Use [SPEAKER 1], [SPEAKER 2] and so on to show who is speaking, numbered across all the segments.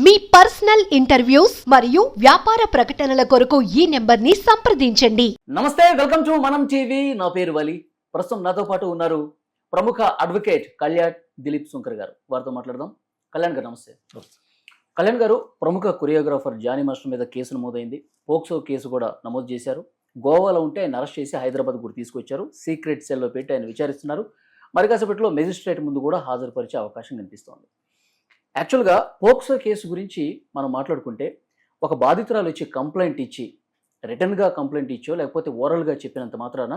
[SPEAKER 1] మీ personal interviews మరియు వ్యాపార ప్రకటనల కొరకు ఈ నెంబర్ని సంప్రదించండి.
[SPEAKER 2] నమస్తే, వెల్కమ్ టు మనం టీవీ. నా పేరు వలి. ప్రస్తుతం నాతో పాటు ఉన్నారు ప్రముఖ అడ్వకేట్ కళ్యాణ్ దిలీప్ సుంకర్ గారు. వారితో మాట్లాడదాం. కళ్యాణ్ గారు నమస్తే. కళ్యాణ్ గారు, ప్రముఖ కొరియోగ్రాఫర్ జానీ మాస్టర్ మీద కేసు నమోదైంది. పోక్సో కేసు కూడా నమోదు చేశారు. గోవాలో ఉంటే ఆయన అరెస్ట్ చేసి హైదరాబాద్ కూడా తీసుకొచ్చారు. సీక్రెట్ సెల్లో పెట్టి ఆయన విచారిస్తున్నారు. మరి కాసేపట్లో మెజిస్ట్రేట్ ముందు కూడా హాజరుపరిచే అవకాశం కనిపిస్తోంది. యాక్చువల్గా పోక్సో కేసు గురించి మనం మాట్లాడుకుంటే, ఒక బాధితురాలు వచ్చి కంప్లైంట్ ఇచ్చి రిటర్న్గా కంప్లైంట్ ఇచ్చో లేకపోతే ఓరల్గా చెప్పినంత మాత్రాన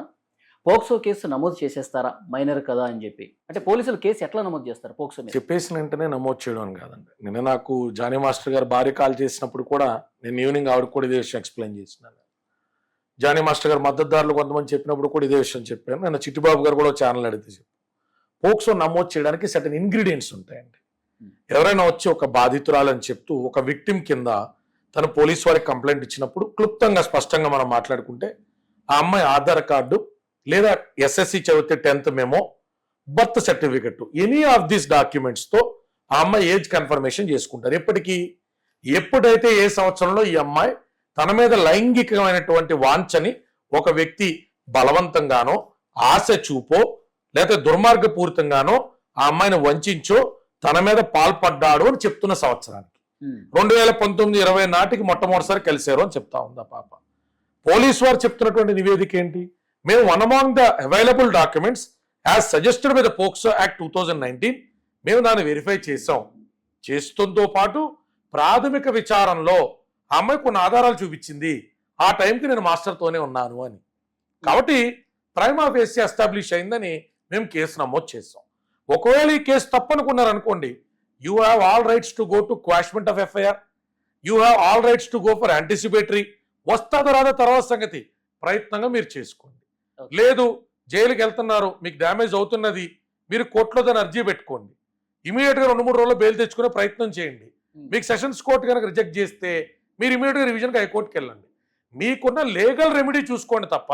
[SPEAKER 2] పోక్సో కేసు నమోదు చేసేస్తారా, మైనర్ కదా అని చెప్పి? అంటే పోలీసులు కేసు ఎట్లా నమోదు చేస్తారు పోక్సో మీద?
[SPEAKER 3] చెప్పేసిన వెంటనే నమోదు చేయడం అని కాదండి. నిన్న నాకు జానీ మాస్టర్ గారు భార్య కాల్ చేసినప్పుడు కూడా నేను ఈవినింగ్ ఆవిడ కూడా ఇదే విషయం ఎక్స్ప్లెయిన్ చేసినాను. జానీ మాస్టర్ గారు మద్దతుదారులు కొంతమంది చెప్పినప్పుడు కూడా ఇదే విషయం చెప్పాను. నిన్న చిట్టిబాబు గారు కూడా ఛానల్ అడిగితే చెప్పాను. పోక్సో నమోదు చేయడానికి సర్టెన్ ఇంగ్రీడియంట్స్ ఉంటాయండి. ఎవరైనా వచ్చి ఒక బాధితురాలు అని చెప్తూ ఒక విక్టిమ్ కింద తను పోలీసు వారికి కంప్లైంట్ ఇచ్చినప్పుడు క్లుప్తంగా స్పష్టంగా మనం మాట్లాడుకుంటే, ఆ అమ్మాయి ఆధార్ కార్డు లేదా ఎస్ఎస్సి చదివితే 10th memo, birth certificate, any of these documents తో ఆ అమ్మాయి ఏజ్ కన్ఫర్మేషన్ చేసుకుంటారు. ఎప్పుడైతే ఏ సంవత్సరంలో ఈ అమ్మాయి తన మీద లైంగికమైనటువంటి వాంఛని ఒక వ్యక్తి బలవంతంగానో ఆశ చూపో లేదా దుర్మార్గపూరితంగానో ఆ అమ్మాయిని వంచో తన మీద పాల్పడ్డాడు అని చెప్తున్న సంవత్సరానికి 2019-20 నాటికి మొట్టమొదటిసారి కలిశారు అని చెప్తా ఉందా పాప. పోలీసు వారు చెప్తున్నటువంటి నివేదిక ఏంటి? మేము one among the available documents as suggested by the POCSO act 2019 మేము దాన్ని వెరిఫై చేసాం. చేస్తుంతో పాటు ప్రాథమిక విచారణలో ఆ అమ్మాయి కొన్ని ఆధారాలు చూపించింది. ఆ టైంకి నేను మాస్టర్తోనే ఉన్నాను అని. కాబట్టి ప్రైమా ఫేసి ఎస్టాబ్లిష్ అయిందని మేము కేసు నమోదు చేసాం. ఒకవేళ ఈ కేసు తప్పనుకున్నారు అనుకోండి, you have all rights to go to quashment of FIR, you have all rights to go for anticipatory. వస్తుందో రాదో తర్వాత సంగతి, ప్రయత్నంగా మీరు చేసుకోండి. లేదు జైలుకి వెళ్తున్నారు, మీకు డ్యామేజ్ అవుతున్నది, మీరు కోర్టులో దాన్ని అర్జీ పెట్టుకోండి. ఇమీడియట్గా 2-3 రోజుల్లో బెయిల్ తెచ్చుకునే ప్రయత్నం చేయండి. మీకు సెషన్స్ కోర్టు కనుక రిజెక్ట్ చేస్తే మీరు ఇమీడియట్గా రివిజన్కి హైకోర్టుకి వెళ్ళండి. మీకున్న లీగల్ రెమెడీ చూసుకోండి తప్ప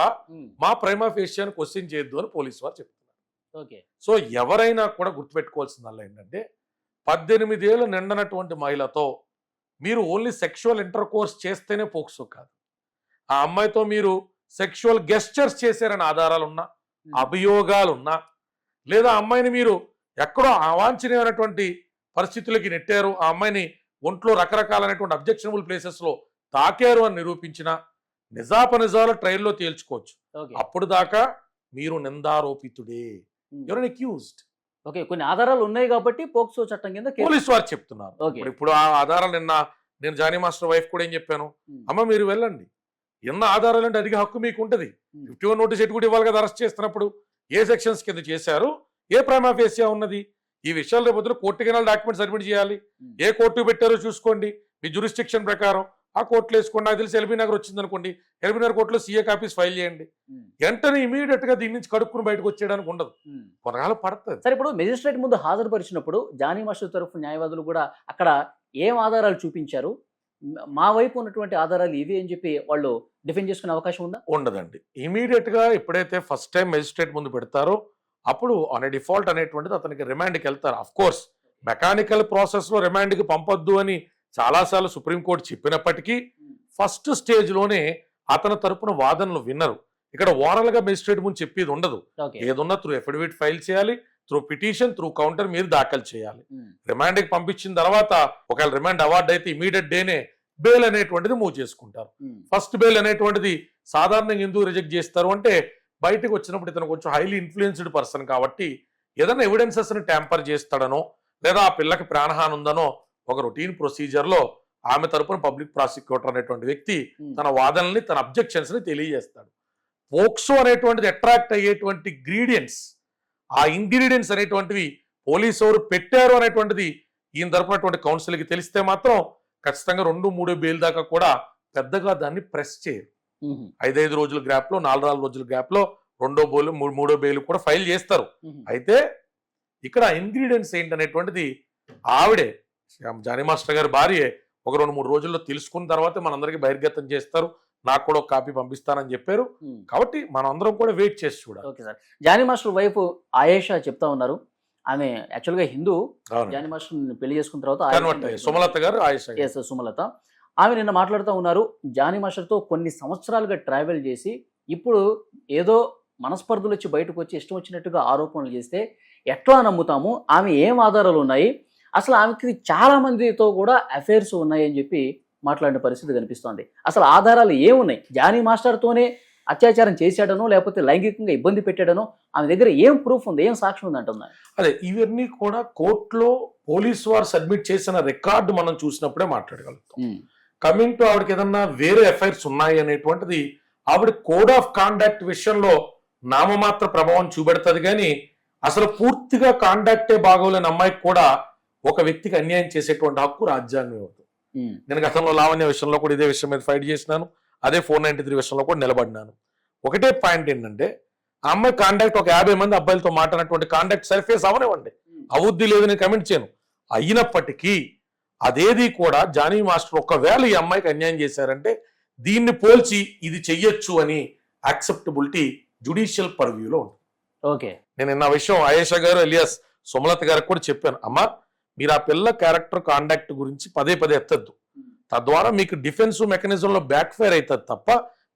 [SPEAKER 3] మా ప్రైమా ఫేసియాని క్వశ్చన్ చేయొద్దు అని పోలీసు వారు చెప్తున్నారు. సో ఎవరైనా కూడా గుర్తుపెట్టుకోవాల్సిందల్లా ఏంటంటే, 18 ఏళ్ళు నిండనటువంటి మహిళతో మీరు ఓన్లీ సెక్షువల్ ఇంటర్ కోర్స్ చేస్తేనే పోక్సో కాదు. ఆ అమ్మాయితో మీరు సెక్షువల్ గెస్చర్స్ చేశారని ఆధారాలున్నా, అభియోగాలున్నా, లేదా అమ్మాయిని మీరు ఎక్కడో అవాంఛనీయమైనటువంటి పరిస్థితులకి నెట్టారు, ఆ అమ్మాయిని ఒంట్లో రకరకాలైనటువంటి అబ్జెక్షనబుల్ ప్లేసెస్లో తాకారు అని నిరూపించిన నిజాపనిజాలు ట్రయల్లో తేల్చుకోవచ్చు. అప్పుడు దాకా మీరు నిందారోపితుడే, ఎవరైనా అక్యూజ్డ్.
[SPEAKER 2] ఓకే, కొన్ని ఆధారాలు ఉన్నాయి కాబట్టి పోక్సో చట్టం కింద
[SPEAKER 3] పోలీసు వారు చెప్తున్నారు. ఇప్పుడు ఆ ఆధారాలు నేను జానీ మాస్టర్ వైఫ్ కూడా ఏం చెప్పాను, అమ్మ మీరు వెళ్ళండి, ఎన్న ఆధారాలు అంటే అడిగే హక్కు మీకు ఉంటుంది. 51 నోటీస్ ఎటు ఇవ్వాలి కదా అరెస్ట్ చేస్తున్నప్పుడు, ఏ సెక్షన్స్ కింద చేశారు, ఏ ప్రైమా ఫేసియా ఉన్నది, ఈ విషయాలు రేపు కోర్టుకి డాక్యుమెంట్ సబ్మిట్ చేయాలి. ఏ కోర్టు పెట్టారో చూసుకోండి, మీ జ్యూరిస్డిక్షన్ ప్రకారం ఆ కోర్టులో వేసుకోండి. నాకు తెలిసి ఎల్బీ నగర్ వచ్చింది అనుకోండి, ఎల్బీ నగర్ కోర్టులో సీఏ కాపీస్ ఫైల్ చేయండి. వెంటనే ఇమీడియట్ గా దీని నుంచి కడుక్కుని బయటకు వచ్చేయడానికి ఉండదు, కొనగాలు పడుతుంది.
[SPEAKER 2] సరే, ఇప్పుడు మెజిస్ట్రేట్ ముందు హాజరుపరిచినప్పుడు జానీ మాస్టర్ తరఫు న్యాయవాదులు కూడా అక్కడ ఏం ఆధారాలు చూపించారు, మా వైపు ఉన్నటువంటి ఆధారాలు ఇవి అని చెప్పి వాళ్ళు డిఫెండ్ చేసుకునే అవకాశం ఉందా?
[SPEAKER 3] ఉండదండి. ఇమీడియట్ గా ఎప్పుడైతే ఫస్ట్ టైం మెజిస్ట్రేట్ ముందు పెడతారో అప్పుడు ఆన్ డిఫాల్ట్ అనేటువంటిది అతనికి రిమాండ్కి వెళ్తారు. అఫ్ కోర్స్ మెకానికల్ ప్రాసెస్ లో రిమాండ్కి పంపొద్దు అని చాలాసార్లు సుప్రీంకోర్టు చెప్పినప్పటికీ ఫస్ట్ స్టేజ్ లోనే అతని తరపున వాదనలు విన్నరు. ఇక్కడ ఓరల్ గా మెజిస్ట్రేట్ ముందు చెప్పేది ఉండదు. ఏదున్నా త్రూ ఎఫిడవిట్ ఫైల్ చేయాలి, త్రూ పిటిషన్, త్రూ కౌంటర్ మీరు దాఖలు చేయాలి. రిమాండ్కి పంపించిన తర్వాత ఒకవేళ రిమాండ్ అవార్డు అయితే ఇమీడియట్ డేనే బెయిల్ అనేటువంటిది మూవ్ చేసుకుంటారు. ఫస్ట్ బెయిల్ అనేటువంటిది సాధారణంగా ఎందుకు రిజెక్ట్ చేస్తారు అంటే, బయటకు వచ్చినప్పుడు ఇతను కొంచెం హైలీ ఇన్ఫ్లుయెన్స్డ్ పర్సన్ కాబట్టి ఏదైనా ఎవిడెన్సెస్ ని ట్యాంపర్ చేస్తాడనో లేదా ఆ పిల్లకి ప్రాణహాని ఉందనో ఒక రొటీన్ ప్రొసీజర్ లో ఆమె తరపున పబ్లిక్ ప్రాసిక్యూటర్ అనేటువంటి వ్యక్తి తన వాదనల్ని, తన అబ్జెక్షన్స్ ని తెలియజేస్తాడు. పోక్సో అనేటువంటిది అట్రాక్ట్ అయ్యేటువంటి ఆ ఇంగ్రీడియంట్స్ అనేటువంటివి పోలీసు ఎవరు పెట్టారు అనేటువంటిది ఈయన తరపునటువంటి కౌన్సిల్కి తెలిస్తే మాత్రం ఖచ్చితంగా 2-3 బెయిల్ దాకా కూడా పెద్దగా దాన్ని ప్రెస్ చేయరు. 5 రోజుల గ్యాప్ లో, 4 రోజుల గ్యాప్ లో 2వ బెయిల్ 3వ బెయిల్ కూడా ఫైల్ చేస్తారు. అయితే ఇక్కడ ఇంగ్రీడియంట్స్ ఏంటనేటువంటిది ఆవిడే జానీ మాస్టర్ గారి భార్యే ఒక 2-3 రోజుల్లో తెలుసుకున్న తర్వాత మనందరికీ బహిర్గతం చేస్తారు. నాకు కూడా ఒక కాపీ పంపిస్తానని చెప్పారు. కాబట్టి మనం అందరం కూడా వెయిట్ చేసి చూడాలి.
[SPEAKER 2] Okay sir. Jani master wife Ayesha చెప్తా ఉన్నారు, ఆమె యాక్చువల్గా హిందూ.
[SPEAKER 3] అవును.
[SPEAKER 2] జానీ మాస్టర్ పెళ్లి చేసుకున్న తర్వాత
[SPEAKER 3] కన్వర్ట్ అయ్యి సుమలత గారు ఆయేషా గారు.
[SPEAKER 2] ఎస్ సుమలత. ఆమె నిన్న మాట్లాడుతూ ఉన్నారు, జానీ మాస్టర్తో కొన్ని సంవత్సరాలుగా ట్రావెల్ చేసి ఇప్పుడు ఏదో మనస్పర్ధలు వచ్చి బయటకు వచ్చి ఇష్టం వచ్చినట్టుగా ఆరోపణలు చేస్తే ఎట్లా నమ్ముతాము, ఆమె ఏం ఆధారాలు ఉన్నాయి, అసలు ఆమెకి చాలా మందితో కూడా అఫైర్స్ ఉన్నాయి అని చెప్పి మాట్లాడిన పరిస్థితి కనిపిస్తోంది. అసలు ఆధారాలు ఏమున్నాయి? జానీ మాస్టర్తోనే అత్యాచారం చేశాడనో లేకపోతే లైంగికంగా ఇబ్బంది పెట్టాడనో ఆమె దగ్గర ఏం ప్రూఫ్ ఉంది, ఏం సాక్ష్యం ఉంది అంటున్నారు.
[SPEAKER 3] అదే ఇవన్నీ కూడా కోర్టులో పోలీసు వారు సబ్మిట్ చేసిన రికార్డు మనం చూసినప్పుడే మాట్లాడగలుగుతాం. కమింగ్ టు ఆవిడకి ఏదన్నా వేరే ఎఫ్ఐఆర్స్ ఉన్నాయి అనేటువంటిది ఆవిడ కోడ్ ఆఫ్ కాండక్ట్ విషయంలో నామమాత్ర ప్రభావం చూపెడుతుంది, కానీ అసలు పూర్తిగా కాండక్టే బాగోలేని అమ్మాయికి కూడా ఒక వ్యక్తికి అన్యాయం చేసేటువంటి హక్కు రాజ్యాంగం ఇవ్వదు. నేను గతంలో లావణ్య విషయంలో కూడా ఇదే విషయం మీద ఫైట్ చేసినాను, అదే 493 విషయంలో కూడా నిలబడినాను. ఒకటే పాయింట్ ఏంటంటే ఆ అమ్మాయి కాంటాక్ట్ ఒక 50 మంది అబ్బాయిలతో మాట్లాడినటువంటి కాంటాక్ట్ సర్ఫేస్ అవనివ్వండి, అవుద్ది లేదు నేను కమెంట్ చేయను. అయినప్పటికీ అదేది కూడా జానీ మాస్టర్ ఒకవేళ ఈ అమ్మాయికి అన్యాయం చేశారంటే దీన్ని పోల్చి ఇది చెయ్యొచ్చు అని యాక్సెప్టబిలిటీ జుడిషియల్ పర్వ్యూలో ఉంటుంది.
[SPEAKER 2] ఓకే,
[SPEAKER 3] నేను నిన్న విషయం ఆయేషా గారు ఎలియాస్ సుమలత గారికి కూడా చెప్పాను, అమ్మా మీరు ఆ పిల్ల క్యారెక్టర్ కాంటాక్ట్ గురించి పదే పదే ఎత్తద్దు, తద్వారా మీకు డిఫెన్స్ మెకానిజంలో బ్యాక్ ఫైర్ అవుతుంది తప్ప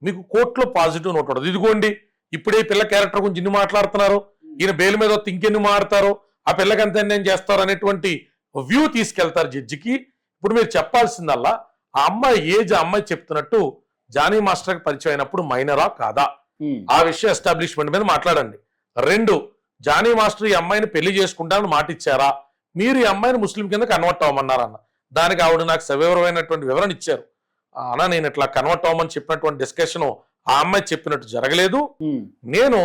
[SPEAKER 3] మీకు కోర్టులో పాజిటివ్ నోట్ ఉండదు. ఇదిగోండి ఇప్పుడే పిల్ల క్యారెక్టర్ గురించి ఇన్ని మాట్లాడుతున్నారు, ఈయన బెయిల్ మీద ఇంకెన్ని మాట్లాడతారో, ఆ పిల్లకి ఎంత అన్యాయం చేస్తారు అనేటువంటి వ్యూ తీసుకెళ్తారు జడ్జికి. ఇప్పుడు మీరు చెప్పాల్సిందల్లా ఆ అమ్మాయి ఏజ్, ఆ అమ్మాయి చెప్తున్నట్టు జానీ మాస్టర్ పరిచయం అయినప్పుడు మైనరా కాదా, ఆ విషయం ఎస్టాబ్లిష్మెంట్ మీద మాట్లాడండి. 2, జానీ మాస్టర్ ఈ అమ్మాయిని పెళ్లి చేసుకుంటానని మాట ఇచ్చారా, మీరు ఈ అమ్మాయిని ముస్లిం కింద కన్వర్ట్ అవ్వమన్నారన్న. దానికి ఆవిడ నాకు సవివరమైనటువంటి వివరణ ఇచ్చారు. అన్న నేను ఇట్లా కన్వర్ట్ అవ్వమని చెప్పినటువంటి డిస్కషన్ ఆ అమ్మాయి చెప్పినట్టు జరగలేదు. నేను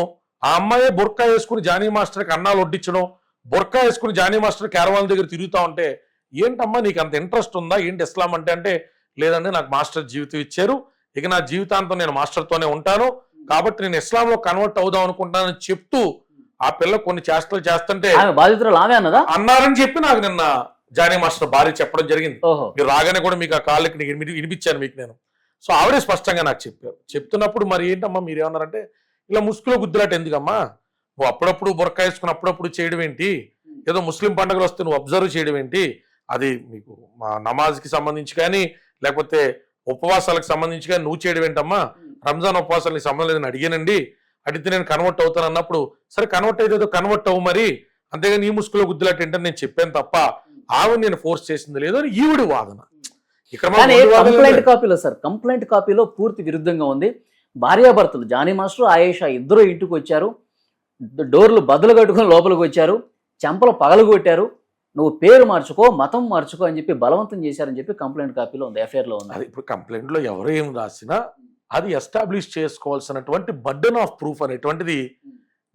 [SPEAKER 3] ఆ అమ్మాయి బుర్కా వేసుకుని జానీ మాస్టర్కి అన్నాలు వడ్డించడం, బుర్కా వేసుకుని జానీ మాస్టర్ క్యారవాన్ దగ్గర తిరుగుతా ఉంటే ఏంటమ్మా నీకు అంత ఇంట్రెస్ట్ ఉందా, ఏంటి ఇస్లాం అంటే, అంటే లేదండి నాకు మాస్టర్ జీవితం ఇచ్చారు, ఇక నా జీవితాంతం నేను మాస్టర్తోనే ఉంటాను కాబట్టి నేను ఇస్లాంలో కన్వర్ట్ అవుదాం అనుకుంటానని చెప్తూ ఆ పిల్ల కొన్ని చేష్టలు చేస్తుంటే
[SPEAKER 2] బాధితురాలు ఆమె అన్నదా
[SPEAKER 3] అన్నారని చెప్పి నాకు నిన్న జానీ మాస్టర్ భార్య చెప్పడం జరిగింది. మీరు రాగానే కూడా మీకు ఆ కాళ్ళకి వినిపించాను మీకు నేను. సో ఆవిడే స్పష్టంగా నాకు చెప్పారు. చెప్తున్నప్పుడు మరి ఏంటమ్మా మీరు ఏమన్నారంటే ఇలా ముసుగులో గుద్దులాట ఎందుకమ్మా, నువ్వు అప్పుడప్పుడు బుర్కా వేసుకుని అప్పుడప్పుడు చేయడం ఏంటి, ఏదో ముస్లిం పండుగలు వస్తే నువ్వు అబ్జర్వ్ చేయడం ఏంటి, అది మీకు మా నమాజ్కి సంబంధించి కానీ లేకపోతే ఉపవాసాలకు సంబంధించి కానీ నువ్వు చేయడం ఏంటమ్మా, రంజాన్ ఉపవాసాలకు సంబంధం లేదని అడిగానండి, అడిగితే నేను కన్వర్ట్ అవుతాను అన్నప్పుడు సరే కన్వర్ట్ అయితే కన్వర్ట్ అవ్వు మరి, అంతేగాని ఈ ముసుగులో గుద్దులాట ఏంటని నేను చెప్పాను తప్ప ఆవిడ నేను ఫోర్స్ చేసింది లేదు అని ఈవిడి వాదన.
[SPEAKER 2] కంప్లైంట్ కాపీలో పూర్తి విరుద్ధంగా ఉంది. భార్యాభర్తలు జానీ మాస్టర్ ఆయేషా ఇద్దరు ఇంటికి వచ్చారు, డోర్లు బదులు కట్టుకుని లోపలికి వచ్చారు, చెంపలు పగలగొట్టారు, నువ్వు పేరు మార్చుకో మతం మార్చుకో అని చెప్పి బలవంతం చేశారని చెప్పి కంప్లైంట్ కాపీలో ఉంది, ఎఫ్ఐఆర్ లో ఉంది.
[SPEAKER 3] అది ఇప్పుడు కంప్లైంట్ లో ఎవరు ఏం రాసినా అది ఎస్టాబ్లిష్ చేసుకోవాల్సినటువంటి బర్డెన్ ఆఫ్ ప్రూఫ్ అనేటువంటిది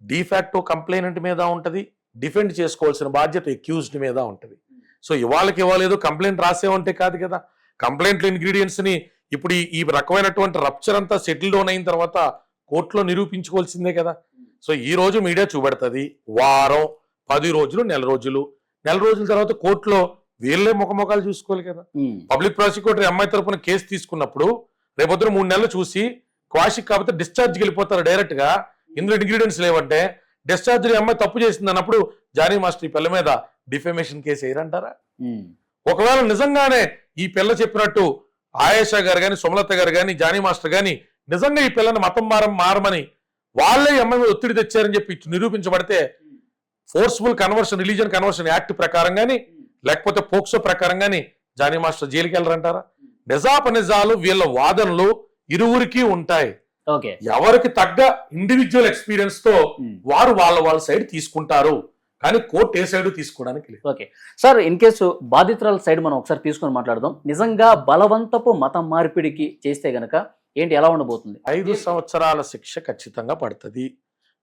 [SPEAKER 3] డిఫాక్టో కంప్లైనెంట్ మీద ఉంటది, డిఫెండ్ చేసుకోవాల్సిన బాధ్యత అక్యూజ్డ్ మీద ఉంటది. సో ఇవాళకి ఇవ్వలేదు కంప్లైంట్ రాసే ఉంటే కాదు కదా, కంప్లైంట్ ఇంగ్రీడియంట్స్ ని ఇప్పుడు ఈ రకమైనటువంటి రప్చర్ అంతా సెటిల్ డౌన్ అయిన తర్వాత కోర్టులో నిరూపించుకోవాల్సిందే కదా. సో ఈ రోజు మీడియా చూపెడుతుంది వారం 10 రోజులు నెల రోజుల తర్వాత కోర్టులో వీళ్ళే ముఖముఖాలు చూసుకోవాలి కదా. పబ్లిక్ ప్రాసిక్యూటర్ అమ్మాయి తరపున కేసు తీసుకున్నప్పుడు రేపొద్దున 3 నెలలు చూసి క్వాషిక్ కాకపోతే డిశ్చార్జ్కి వెళ్ళిపోతారు డైరెక్ట్ గా, ఇందులో ఇంగ్రీడియంట్స్ లేవంటే డిశ్చార్జ్ అమ్మాయి తప్పు చేసింది అన్నప్పుడు జానీ మాస్టర్ ఈ పిల్ల మీద డిఫెమేషన్ కేసు వేయరంటారా? ఒకవేళ నిజంగానే ఈ పిల్ల చెప్పినట్టు ఆయేషా గారు కానీ సుమలత గారు కానీ జానీ మాస్టర్ కానీ నిజంగా ఈ పిల్లని మతం మారమని వాళ్ళే అమ్మాయి మీద ఒత్తిడి తెచ్చారని చెప్పి నిరూపించబడితే forceful conversion religion conversion act ప్రకారం కానీ లేకపోతే పోక్సో ప్రకారం కానీ జానీ మాస్టర్ జైలుకి వెళ్ళరంటారా? నిజాపనిజాలు వీళ్ళ వాదనలు ఇరువురికి ఉంటాయి. ఎవరికి తగ్గ ఇండివిజువల్ ఎక్స్పీరియన్స్ తో వారు వాళ్ళ సైడ్ తీసుకుంటారు, కానీ కోర్టు ఏ సైడ్ తీసుకోవడానికి లేదు.
[SPEAKER 2] ఓకే సార్, ఇన్ కేసు బాధితురాల సైడ్ మనం ఒకసారి తీసుకొని మాట్లాడదాం. నిజంగా బలవంతపు మతం మార్పిడికి చేస్తే గనక ఏంటి ఎలా ఉండబోతుంది?
[SPEAKER 3] 5 సంవత్సరాల శిక్ష ఖచ్చితంగా పడుతుంది.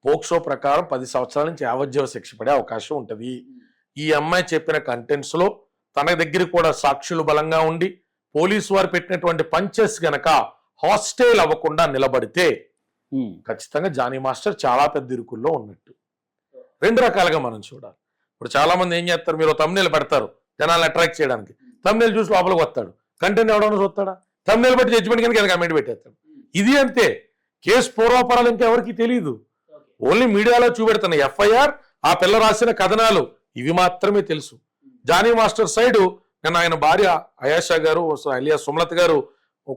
[SPEAKER 3] పోక్సో ప్రకారం 10 సంవత్సరాల నుంచి యావజ్జీవ శిక్ష పడే అవకాశం ఉంటుంది. ఈ అమ్మాయి చెప్పిన కంటెంట్స్ లో తన దగ్గర కూడా సాక్షులు బలంగా ఉండి పోలీసు వారు పెట్టినటువంటి పంచెస్ గనక హాస్టైల్ అవ్వకుండా నిలబడితే ఖచ్చితంగా జానీ మాస్టర్ చాలా పెద్ద ఇరుకుల్లో ఉన్నట్టు. 2 రకాలుగా మనం చూడాలి. ఇప్పుడు చాలా మంది ఏం చేస్తారు, మీరు తమ్నేల్ పెడతారు జనాలను అట్రాక్ట్ చేయడానికి, తమ్నేల్ చూసి లోపలికి వస్తాడు, కంటెంట్ ఎవడన్నా చూస్తాడా, తమ్నేల్ బట్టి జడ్జిమెంట్ కనుక కమెంట్ పెట్టేస్తాడు. ఇది అంతే, కేసు పూర్వాపరాలు ఇంకెవరికి తెలియదు, ఓన్లీ మీడియాలో చూపెడుతున్న ఎఫ్ఐఆర్, ఆ పిల్ల రాసిన కథనాలు ఇవి మాత్రమే తెలుసు. జానీ మాస్టర్ సైడ్ నేను ఆయన భార్య అయాషా గారు అలియా సుమలత గారు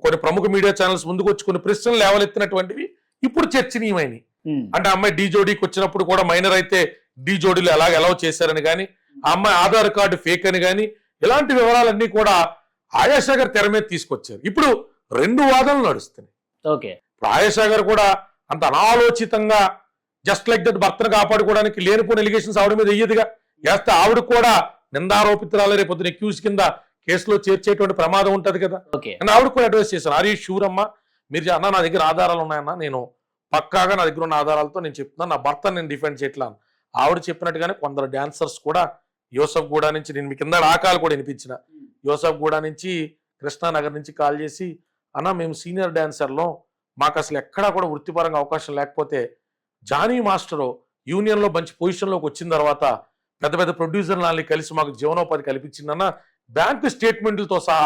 [SPEAKER 3] కొన్ని ప్రముఖ మీడియా ఛానల్స్ ముందుకు వచ్చి కొన్ని ప్రశ్నలు లేవలెత్తినటువంటివి ఇప్పుడు చర్చనీయమైనవి. అంటే అమ్మాయి డీ జోడీకి వచ్చినప్పుడు కూడా మైనర్ అయితే డీ జోడీలు ఎలా చేశారని కానీ, ఆ అమ్మాయి ఆధార్ కార్డు ఫేక్ అని కానీ, ఇలాంటి వివరాలన్నీ కూడా ఆయాషా గారు తెర మీద తీసుకొచ్చారు. ఇప్పుడు 2 వాదనలు నడుస్తున్నాయి.
[SPEAKER 2] ఓకే,
[SPEAKER 3] ఇప్పుడు ఆయాషా గారు కూడా అంత అనాలోచితంగా జస్ట్ లైక్ దట్ భర్తను కాపాడుకోవడానికి లేనిపోయిన ఎలిగేషన్స్ ఆవిడ మీద వెయ్యదుగా. వేస్తే ఆవిడ కూడా నిందారోపితురాలు రేపు పొద్దున అక్యూజ్ కింద కేసులో చేర్చేటువంటి ప్రమాదం ఉంటది కదా.
[SPEAKER 2] ఓకే,
[SPEAKER 3] నేను ఆవిడ కూడా అడ్వైస్ చేశాను, ఆర్ యూ షూర్ అమ్మా, మీరు అన్న నా దగ్గర ఆధారాలు ఉన్నాయన్నా, నేను పక్కాగా నా దగ్గర ఉన్న ఆధారాలతో నేను చెప్తున్నాను, నా భర్తను నేను డిఫెండ్ చేయట్లా. ఆవిడ చెప్పినట్టుగానే కొందరు డాన్సర్స్ కూడా యూసఫ్ గూడ నుంచి, నేను మీ కింద ఆకాలు కూడా వినిపించిన, యూసఫ్ గూడ నుంచి కృష్ణానగర్ నుంచి కాల్ చేసి, అన్న మేము సీనియర్ డాన్సర్లో, మాకు అసలు ఎక్కడా కూడా వృత్తిపరంగా అవకాశం లేకపోతే జానీ మాస్టరు యూనియన్లో మంచి పొజిషన్లోకి వచ్చిన తర్వాత పెద్ద పెద్ద ప్రొడ్యూసర్లని కలిసి మాకు జీవనోపాధి కల్పించిందన్న బ్యాంకు స్టేట్మెంట్లతో సహా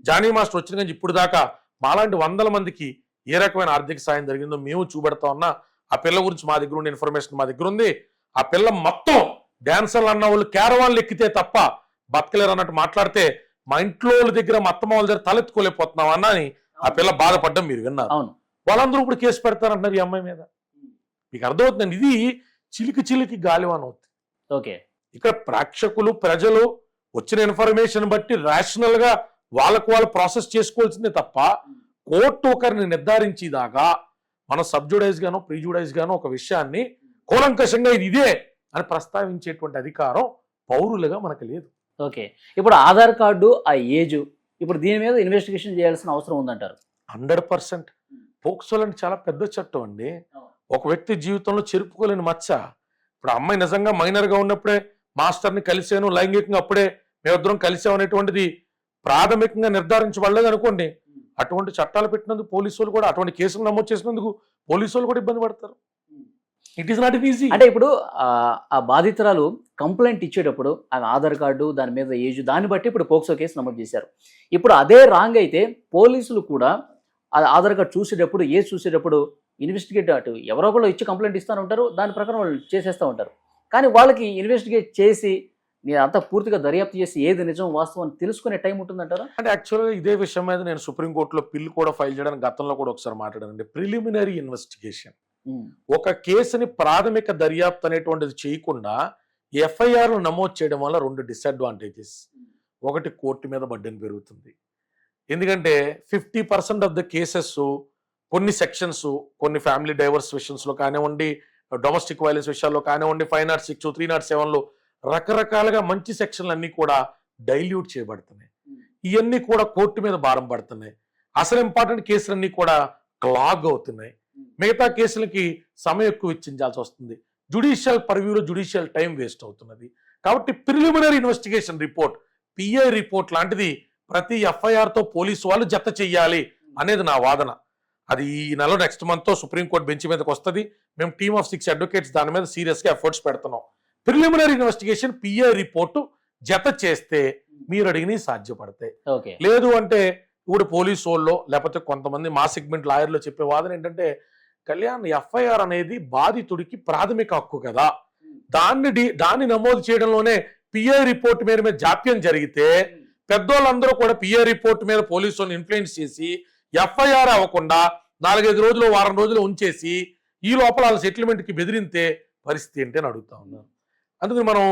[SPEAKER 3] జానీ మాస్టర్ వచ్చిన కానీ ఇప్పుడు దాకా మాలాంటి 100 మందికి ఏ రకమైన ఆర్థిక సాయం జరిగిందో మేము చూపెడతా ఉన్నా. ఆ పిల్ల గురించి మా దగ్గర ఉన్న ఇన్ఫర్మేషన్ మా దగ్గర ఉంది. ఆ పిల్ల మొత్తం డాన్సర్లు అన్న వాళ్ళు క్యారవాన్లు ఎక్కితే తప్ప బతకలేరు అన్నట్టు మాట్లాడితే మా ఇంట్లో వాళ్ళ దగ్గర మా అత్తమ్మ వాళ్ళ దగ్గర తలెత్తుకోలేకపోతున్నాం అన్న అని ఆ పిల్ల బాధపడ్డం మీరు విన్నారు. వాళ్ళందరూ ఇప్పుడు కేసు పెడతారంటున్నారు ఈ అమ్మాయి మీద. మీకు అర్థమవుతుందండి, ఇది చిలికి గాలివాన్ అవుతుంది.
[SPEAKER 2] ఓకే,
[SPEAKER 3] ఇక్కడ ప్రేక్షకులు ప్రజలు వచ్చిన ఇన్ఫర్మేషన్ బట్టి రేషనల్ గా వాళ్ళకు వాళ్ళు ప్రాసెస్ చేసుకోవాల్సిందే తప్ప కోర్టు ఒకరిని నిర్ధారించేదాకా మనం సబ్జుడైజ్ గానో ప్రీజుడైజ్ గానో ఒక విషయాన్ని కూలంకషంగా ఇది ఇదే అని ప్రస్తావించేటువంటి అధికారం పౌరులుగా మనకు లేదు.
[SPEAKER 2] ఓకే, ఇప్పుడు ఆధార్ కార్డు ఆ ఏజ్ ఇప్పుడు దీని మీద ఇన్వెస్టిగేషన్ చేయాల్సిన అవసరం ఉందంటారు?
[SPEAKER 3] 100%. పోక్సోలు అంటే చాలా పెద్ద చట్టం అండి. ఒక వ్యక్తి జీవితంలో చెరుపుకోలేని మచ్చ. ఇప్పుడు అమ్మాయి నిజంగా మైనర్ గా ఉన్నప్పుడే మాస్టర్ని కలిసాను, లైంగికంగా అప్పుడే మేమిద్దరం కలిసాం అనేటువంటిది ప్రాథమికంగా నిర్ధారించబడలేదు అనుకోండి, అటువంటి చట్టాలు పెట్టినందుకు పోలీసు వాళ్ళు కూడా, అటువంటి కేసులు నమోదు చేసినందుకు పోలీసు వాళ్ళు కూడా ఇబ్బంది పడతారు. It is not easy.
[SPEAKER 2] అంటే ఇప్పుడు ఆ బాధితురాలు కంప్లైంట్ ఇచ్చేటప్పుడు ఆమె ఆధార్ కార్డు దాని మీద ఏజ్ దాన్ని బట్టి ఇప్పుడు పోక్సో కేసు నమోదు చేశారు. ఇప్పుడు అదే రాంగ్ అయితే పోలీసులు కూడా ఆధార్ కార్డు చూసేటప్పుడు ఏజ్ చూసేటప్పుడు ఇన్వెస్టిగేట్ అటు ఎవరో ఒకళ్ళు ఇచ్చి కంప్లైంట్ ఇస్తూ ఉంటారు, దాని ప్రకారం వాళ్ళు చేసేస్తూ ఉంటారు. కానీ వాళ్ళకి ఇన్వెస్టిగేట్ చేసి నేను అంతా పూర్తిగా దర్యాప్తు చేసి ఏది నిజం వాస్తవం అని తెలుసుకునే టైం ఉంటుందంటారా?
[SPEAKER 3] అంటే యాక్చువల్గా ఇదే విషయం మీద నేను సుప్రీంకోర్టులో పిల్ కూడా ఫైల్ చేయడానికి గతంలో కూడా ఒకసారి మాట్లాడానండి. ప్రిలిమినరీ ఇన్వెస్టిగేషన్, ఒక కేసుని ప్రాథమిక దర్యాప్తు అనేటువంటిది చేయకుండా ఎఫ్ఐఆర్ నమోదు చేయడం వల్ల 2 డిసడ్వాంటేజెస్. ఒకటి, కోర్టు మీద బర్డెన్ పెరుగుతుంది. ఎందుకంటే 50% ఆఫ్ ద కేసెస్ కొన్ని సెక్షన్స్, కొన్ని ఫ్యామిలీ డైవర్స్ విషయంలో కానివ్వండి, డొమెస్టిక్ వైలెన్స్ విషయాల్లో కానివ్వండి, 506, 307లో రకరకాలుగా మంచి సెక్షన్లు అన్నీ కూడా డైల్యూట్ చేయబడుతున్నాయి. ఇవన్నీ కూడా కోర్టు మీద భారం పడుతున్నాయి. అసలు ఇంపార్టెంట్ కేసులన్నీ కూడా క్లాగ్ అవుతున్నాయి. మిగతా కేసులకి సమయం ఎక్కువ ఇచ్చించాల్సి వస్తుంది. జుడిషియల్ పర్వ్యూలో జుడిషియల్ టైం వేస్ట్ అవుతున్నది. కాబట్టి preliminary investigation report, pi report లాంటిది ప్రతి ఎఫ్ఐఆర్తో పోలీసు వాళ్ళు జత చెయ్యాలి అనేది నా వాదన. అది ఈ నెల నెక్స్ట్ మంత్తో సుప్రీంకోర్టు బెంచ్ మీదకి వస్తుంది. మేము టీమ్ ఆఫ్ 6 అడ్వకేట్స్ దాని మీద సీరియస్గా ఎఫర్ట్స్ పెడుతున్నాం. ప్రిలిమినరీ ఇన్వెస్టిగేషన్ పిఐ రిపోర్టు జత చేస్తే మీరు అడిగినవి సాధ్యపడతాయి. లేదు అంటే ఇప్పుడు పోలీసు వాళ్ళు లేకపోతే కొంతమంది మా సెగ్మెంట్ లాయర్లు చెప్పే వాదన ఏంటంటే, కళ్యాణ్ ఎఫ్ఐఆర్ అనేది బాధితుడికి ప్రాథమిక హక్కు కదా, దాన్ని నమోదు చేయడంలోనే పిఐ రిపోర్ట్ మీద జాప్యం జరిగితే పెద్దోళ్ళందరూ కూడా పిఐ రిపోర్ట్ మీద పోలీసు వాళ్ళని ఇన్ఫ్లుయెన్స్ చేసి ఎఫ్ఐఆర్ అవ్వకుండా 4-5 రోజులు, వారం రోజులు ఉంచేసి ఈ లోపల వాళ్ళ సెటిల్మెంట్కి బెదిరింతే పరిస్థితి ఏంటి అని అడుగుతా ఉన్నాను. అందుకని మనం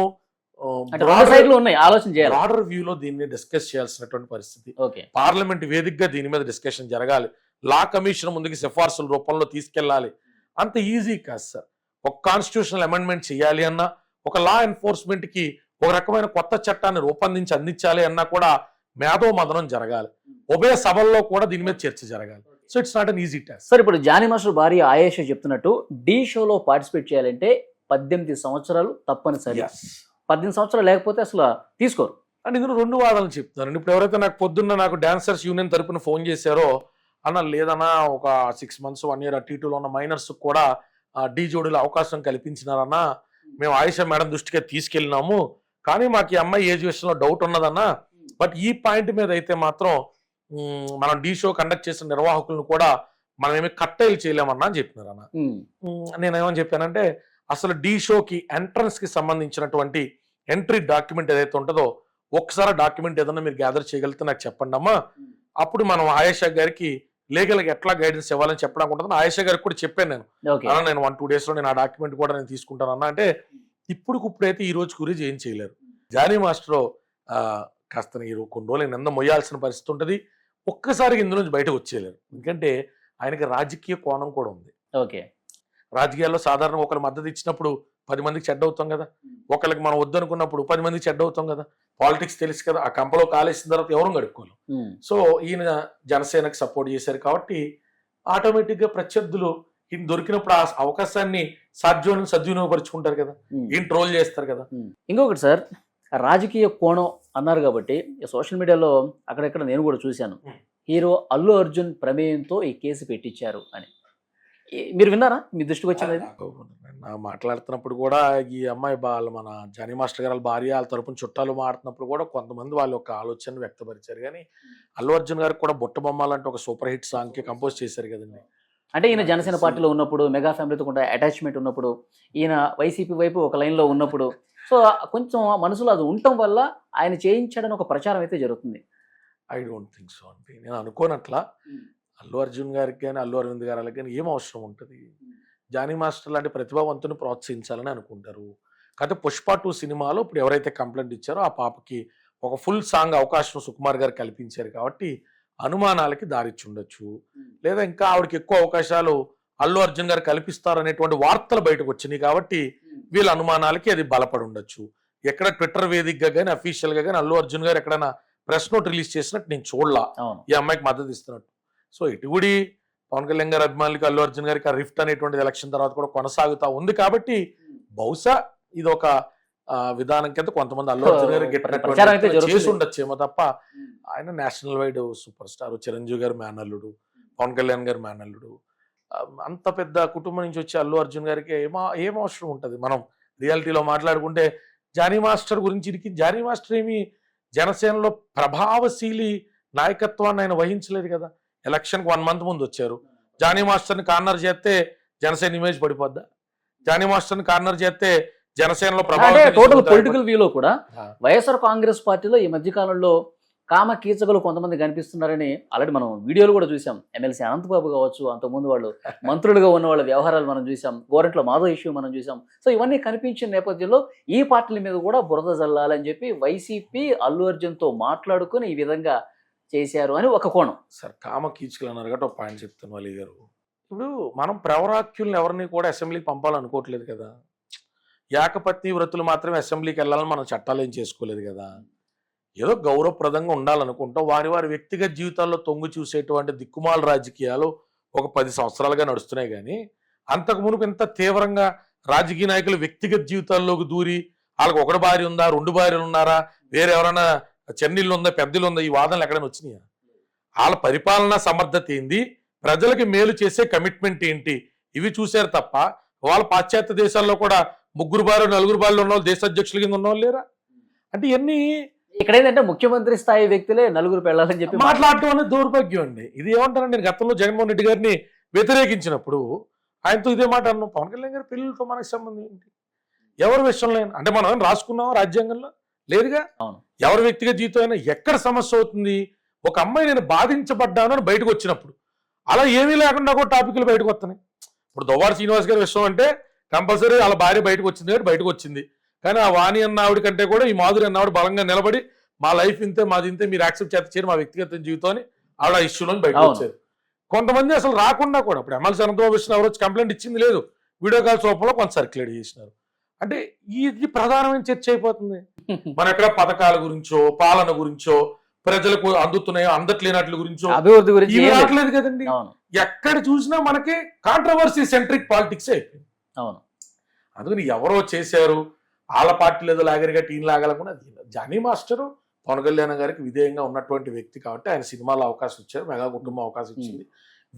[SPEAKER 3] బ్రాడర్ వ్యూలో దీన్ని డిస్కస్ చేయాల్సినటువంటి పరిస్థితి. పార్లమెంట్ వేదికగా దీని మీద డిస్కషన్ జరగాలి. లా కమిషన్ ముందుకి సిఫార్సుల రూపంలో తీసుకెళ్లాలి. అంత ఈజీ కాదు సార్. ఒక కాన్స్టిట్యూషనల్ అమెండ్మెంట్ చేయాలి అన్నా, ఒక లా ఎన్ఫోర్స్మెంట్ కి ఒక రకమైన కొత్త చట్టాన్ని రూపొందించి అందించాలి అన్నా కూడా మేధో మదనం జరగాలి. ఉభయ సభల్లో కూడా దీని మీద చర్చ జరగాలి. So it's not an easy task.
[SPEAKER 2] Sir, ఇప్పుడు జానీ మాస్టర్ భార్య ఆయేషా చెప్తున్నట్టు డి షోలో పార్టిసిపేట్ చేయాలంటే 18 సంవత్సరాలు తప్పనిసరి. 18 సంవత్సరాలు లేకపోతే అసలు తీసుకోరు.
[SPEAKER 3] అంటే ఇందులో 2 వాదనలు చెప్తున్నాను. ఇప్పుడు ఎవరైతే నాకు పొద్దున్న నాకు డాన్సర్స్ యూనియన్ తరపున ఫోన్ చేశారో, అన్న లేదన్నా ఒక 6 months 1 year అటు ఇటులో ఉన్న మైనర్స్ కూడా డీ జోడీలో అవకాశం కల్పించినారన్నా, మేము ఆయేషా మేడం దృష్టికి తీసుకెళ్ళినాము, కానీ మాకు ఈ అమ్మాయి ఏజ్ విషయంలో డౌట్ ఉన్నదన్నా, బట్ ఈ పాయింట్ మీద అయితే మాత్రం మనం డీ షో కండక్ట్ చేసిన నిర్వాహకులను కూడా మనం ఏమి కట్టేలు చేయలేమన్నా అని చెప్పినారు అన్న. నేనేమని చెప్పానంటే, అసలు డీ షోకి ఎంట్రన్స్ కి సంబంధించినటువంటి ఎంట్రీ డాక్యుమెంట్ ఏదైతే ఉంటుందో ఒక్కసారి డాక్యుమెంట్ ఏదన్నా మీరు గ్యాదర్ చేయగలిగితే నాకు చెప్పండి అమ్మా, అప్పుడు మనం ఆయేషా గారికి లీగల్గా ఎట్లా గైడెన్స్ ఇవ్వాలని చెప్పడానికి ఉంటుంది. ఆయేషా గారికి కూడా చెప్పాను నేను,
[SPEAKER 2] ఓకే
[SPEAKER 3] అలా నేను 1-2 days లో నేను ఆ డాక్యుమెంట్ కూడా నేను తీసుకుంటాను అన్న. అంటే ఇప్పుడైతే ఈ రోజు గురించి ఏం చేయలేరు. జానీ మాస్టర్ కాస్త మీరు కొన్ని రోజులు నింద మొయ్యాల్సిన పరిస్థితి ఉంటుంది. ఒక్కసారి ఇందులో నుంచి బయటకు వచ్చేయలేరు, ఎందుకంటే ఆయనకి రాజకీయ కోణం కూడా ఉంది.
[SPEAKER 2] ఓకే
[SPEAKER 3] రాజకీయాల్లో సాధారణంగా ఒకరి మద్దతు ఇచ్చినప్పుడు 10 మందికి చెడ్డ అవుతాం కదా, ఒకరికి మనం వద్దనుకున్నప్పుడు 10 మందికి చెడ్డ అవుతాం కదా. పాలిటిక్స్ తెలుసు కదా, ఆ కంపలో కాలేసిన తర్వాత ఎవరు గడుపుకోలేం. సో ఈయన జనసేనకు సపోర్ట్ చేశారు కాబట్టి ఆటోమేటిక్గా ప్రత్యర్థులు ఈయన దొరికినప్పుడు ఆ అవకాశాన్ని సద్వినియోగపరుచుకుంటారు కదా, ఈయన ట్రోల్ చేస్తారు కదా.
[SPEAKER 2] ఇంకొకటి సార్, రాజకీయ కోణం అన్నారు కాబట్టి సోషల్ మీడియాలో అక్కడెక్కడ నేను కూడా చూశాను, హీరో అల్లు అర్జున్ ప్రమేయంతో ఈ కేసు పెట్టించారు అని. మీరు విన్నారా? మీ దృష్టికి వచ్చింది అది?
[SPEAKER 3] నా మాట్లాడుతున్నప్పుడు కూడా ఈ అమ్మాయి వాళ్ళు మన జానీ మాస్టర్ గారు వాళ్ళ భార్య వాళ్ళ తరపున చుట్టాలు మాట్లాడుతున్నప్పుడు కూడా కొంతమంది వాళ్ళ యొక్క ఆలోచన వ్యక్తపరిచారు. కానీ అల్లు అర్జున్ గారికి కూడా బుట్ట బొమ్మాలంటే ఒక సూపర్ హిట్ సాంగ్ కి కంపోజ్ చేశారు కదండి.
[SPEAKER 2] అంటే ఈయన జనసేన పార్టీలో ఉన్నప్పుడు, మెగా ఫ్యామిలీతో కూడా అటాచ్మెంట్ ఉన్నప్పుడు, ఈయన వైసీపీ వైపు ఒక లైన్లో ఉన్నప్పుడు, సో కొంచెం మనసులో అది ఉండటం వల్ల ఆయన చేయించాడని ఒక ప్రచారం అయితే జరుగుతుంది.
[SPEAKER 3] ఐ డోంట్ థింక్ సో అండి, నేను అనుకోనట్లా. అల్లు అర్జున్ గారికి కానీ అల్లు అరవింద్ గారికి కానీ ఏం అవసరం ఉంటుంది? జానీ మాస్టర్ లాంటి ప్రతిభావంతుని ప్రోత్సహించాలని అనుకుంటారు. కాకపోతే పుష్ప 2 సినిమాలో ఇప్పుడు ఎవరైతే కంప్లైంట్ ఇచ్చారో ఆ పాపకి ఒక ఫుల్ సాంగ్ అవకాశం సుకుమార్ గారు కల్పించారు కాబట్టి అనుమానాలకి దారిచ్చి ఉండొచ్చు. లేదా ఇంకా ఆవిడకి ఎక్కువ అవకాశాలు అల్లు అర్జున్ గారు కల్పిస్తారనేటువంటి వార్తలు బయటకు వచ్చినాయి కాబట్టి వీళ్ళ అనుమానాలకి అది బలపడి ఉండొచ్చు. ఎక్కడ ట్విట్టర్ వేదికగా కానీ అఫీషియల్గా కానీ అల్లు అర్జున్ గారు ఎక్కడైనా ప్రెస్ నోట్ రిలీజ్ చేసినట్టు నేను చూడలా ఈ అమ్మాయికి మద్దతు ఇస్తున్నట్టు. సో ఇటుగుడి పవన్ కళ్యాణ్ గారి అభిమానులకి అల్లు అర్జున్ గారికి ఆ రిఫ్ట్ అనేటువంటిది ఎలక్షన్ తర్వాత కూడా కొనసాగుతా ఉంది కాబట్టి బహుశా ఇది ఒక విధానం కింద కొంతమంది అల్లు అర్జున్ గారు చేసి ఉండొచ్చేమో తప్ప ఆయన national wide super star, Chiranjeevi గారి మేనల్లుడు, పవన్ కళ్యాణ్ గారి మేనల్లుడు, అంత పెద్ద కుటుంబం నుంచి వచ్చే అల్లు అర్జున్ గారికి ఏం అవసరం ఉంటుంది? మనం రియాలిటీలో మాట్లాడుకుంటే జానీ మాస్టర్ గురించి, జానీ మాస్టర్ ఏమి జనసేనలో ప్రభావశీలి నాయకత్వాన్ని ఆయన వహించలేదు కదా. ఎలక్షన్కి 1 month ముందు వచ్చారు. జానీ మాస్టర్ని కార్నర్ చేస్తే జనసేన ఇమేజ్ పడిపోద్దా? జానీ మాస్టర్ని కార్నర్ చేస్తే జనసేనలో
[SPEAKER 2] టోటల్ పొలిటికల్ వ్యూలో కూడా వైఎస్ఆర్ కాంగ్రెస్ పార్టీలో ఈ మధ్య కాలంలో కామ కీచకులు కొంతమంది కనిపిస్తున్నారని ఆల్రెడీ మనం వీడియోలు కూడా చూసాం. ఎమ్మెల్సీ అనంతబాబు కావచ్చు, అంతకుముందు వాళ్ళు మంత్రులుగా ఉన్న వాళ్ళ వ్యవహారాలు మనం చూసాం, గోరంట్ల మాధవ్ ఇష్యూ మనం చూసాం. సో ఇవన్నీ కనిపించిన నేపథ్యంలో ఈ పార్టీల మీద కూడా బురద జల్లాలని చెప్పి వైసీపీ అల్లు అర్జున్తో మాట్లాడుకుని ఈ విధంగా చేశారు అని ఒక కోణం.
[SPEAKER 3] సార్ కామ కీచుకలు అన్నారు కాబట్టి ఒక పాయింట్ చెప్తాను వలి గారు. ఇప్పుడు మనం ప్రవరాఖ్యుల్ని ఎవరిని కూడా అసెంబ్లీకి పంపాలనుకోవట్లేదు కదా. ఏకపత్ని వ్రతులు మాత్రమే అసెంబ్లీకి వెళ్ళాలని మనం చట్టాలు ఏం చేసుకోలేదు కదా. ఏదో గౌరవప్రదంగా ఉండాలనుకుంటాం. వారి వారి వ్యక్తిగత జీవితాల్లో తొంగి చూసేటువంటి దిక్కుమాల రాజకీయాలు ఒక 10 సంవత్సరాలుగా నడుస్తున్నాయి. కానీ అంతకు మునుపు ఎంత తీవ్రంగా రాజకీయ నాయకులు వ్యక్తిగత జీవితాల్లోకి దూరి వాళ్ళకి 1 భార్య ఉందా, 2 భార్యలు ఉన్నారా, వేరే ఎవరైనా చెన్నీళ్ళు ఉందా, పెద్దలు ఉందా, ఈ వాదనలు ఎక్కడైనా వచ్చినాయా? వాళ్ళ పరిపాలనా సమర్థత ఏంది, ప్రజలకి మేలు చేసే కమిట్మెంట్ ఏంటి, ఇవి చూశారు తప్ప వాళ్ళ పాశ్చాత్య దేశాల్లో కూడా 3 భార్యలు 4 భార్యలు ఉన్న వాళ్ళు దేశ అధ్యక్షుల కింద ఉన్న వాళ్ళు లేరా? అంటే ఇవన్నీ
[SPEAKER 2] ఇక్కడ ఏంటంటే ముఖ్యమంత్రి స్థాయి వ్యక్తులే 4 పెళ్ళాలని చెప్పి
[SPEAKER 3] మాట్లాడటం అనేది దౌర్భాగ్యం అండి. ఇది ఏమంటారండి, నేను గతంలో జగన్మోహన్ రెడ్డి గారిని వ్యతిరేకించినప్పుడు ఆయనతో ఇదే మాట అన్నాం. పవన్ కళ్యాణ్ గారి పిల్లలతో మనకు సంబంధం ఏంటి? ఎవరి విషయంలో అంటే మనం రాసుకున్నాం రాజ్యాంగంలో లేదుగా. ఎవరి వ్యక్తిగత జీవితం అయినా ఎక్కడ సమస్య అవుతుంది? ఒక అమ్మాయి నేను బాధించబడ్డాను అని బయటకు వచ్చినప్పుడు అలా ఏమీ లేకుండా కూడా టాపిక్లు బయటకు వస్తున్నాయి. ఇప్పుడు దువ్వాడ శ్రీనివాస్ గారి విషయం అంటే కంపల్సరీ వాళ్ళ భార్య బయటకు వచ్చింది కాబట్టి బయటకు వచ్చింది. కానీ ఆ వాణి అన్న ఆవిడ కంటే కూడా ఈ మాధురి అన్న ఆవిడ బలంగా నిలబడి మా లైఫ్ ఇంతే, మాది ఇంతే, మీరు యాక్సెప్ట్ చేస్తారు మా వ్యక్తిగత జీవితాన్ని ఆవిడ ఇష్యూలో బయటకు వచ్చారు. కొంతమంది అసలు రాకుండా కూడా ఇప్పుడు ఎమ్మెల్సీ అనంతబాబు విషయం ఎవరు వచ్చి కంప్లైంట్ ఇచ్చింది లేదు, వీడియో కాల్స్ రూపంలో కొంత సర్క్యులేట్ చేసినారు. అంటే ఇది ప్రధానమైన చర్చ అయిపోతుంది. మన ఎక్కడ పథకాల గురించో, పాలన గురించో, ప్రజలకు అందుతున్నాయో అందట్లేనట్ల గురించో,
[SPEAKER 2] అభివృద్ధి గురించి
[SPEAKER 3] రావట్లేదు కదండి. ఎక్కడ చూసినా మనకి కాంట్రవర్సీ సెంట్రిక్ పాలిటిక్స్ అయిపోయింది.
[SPEAKER 2] అవును,
[SPEAKER 3] అందుకని ఎవరో చేశారు, వాళ్ళ పార్టీలు ఏదో లాగరిగా టీం లాగాలనుకున్నా. జానీ మాస్టర్ పవన్ కళ్యాణ్ గారికి విధేయంగా ఉన్నటువంటి వ్యక్తి కాబట్టి ఆయన సినిమాలో అవకాశం ఇచ్చారు, మెగా కుటుంబం అవకాశం ఇచ్చింది.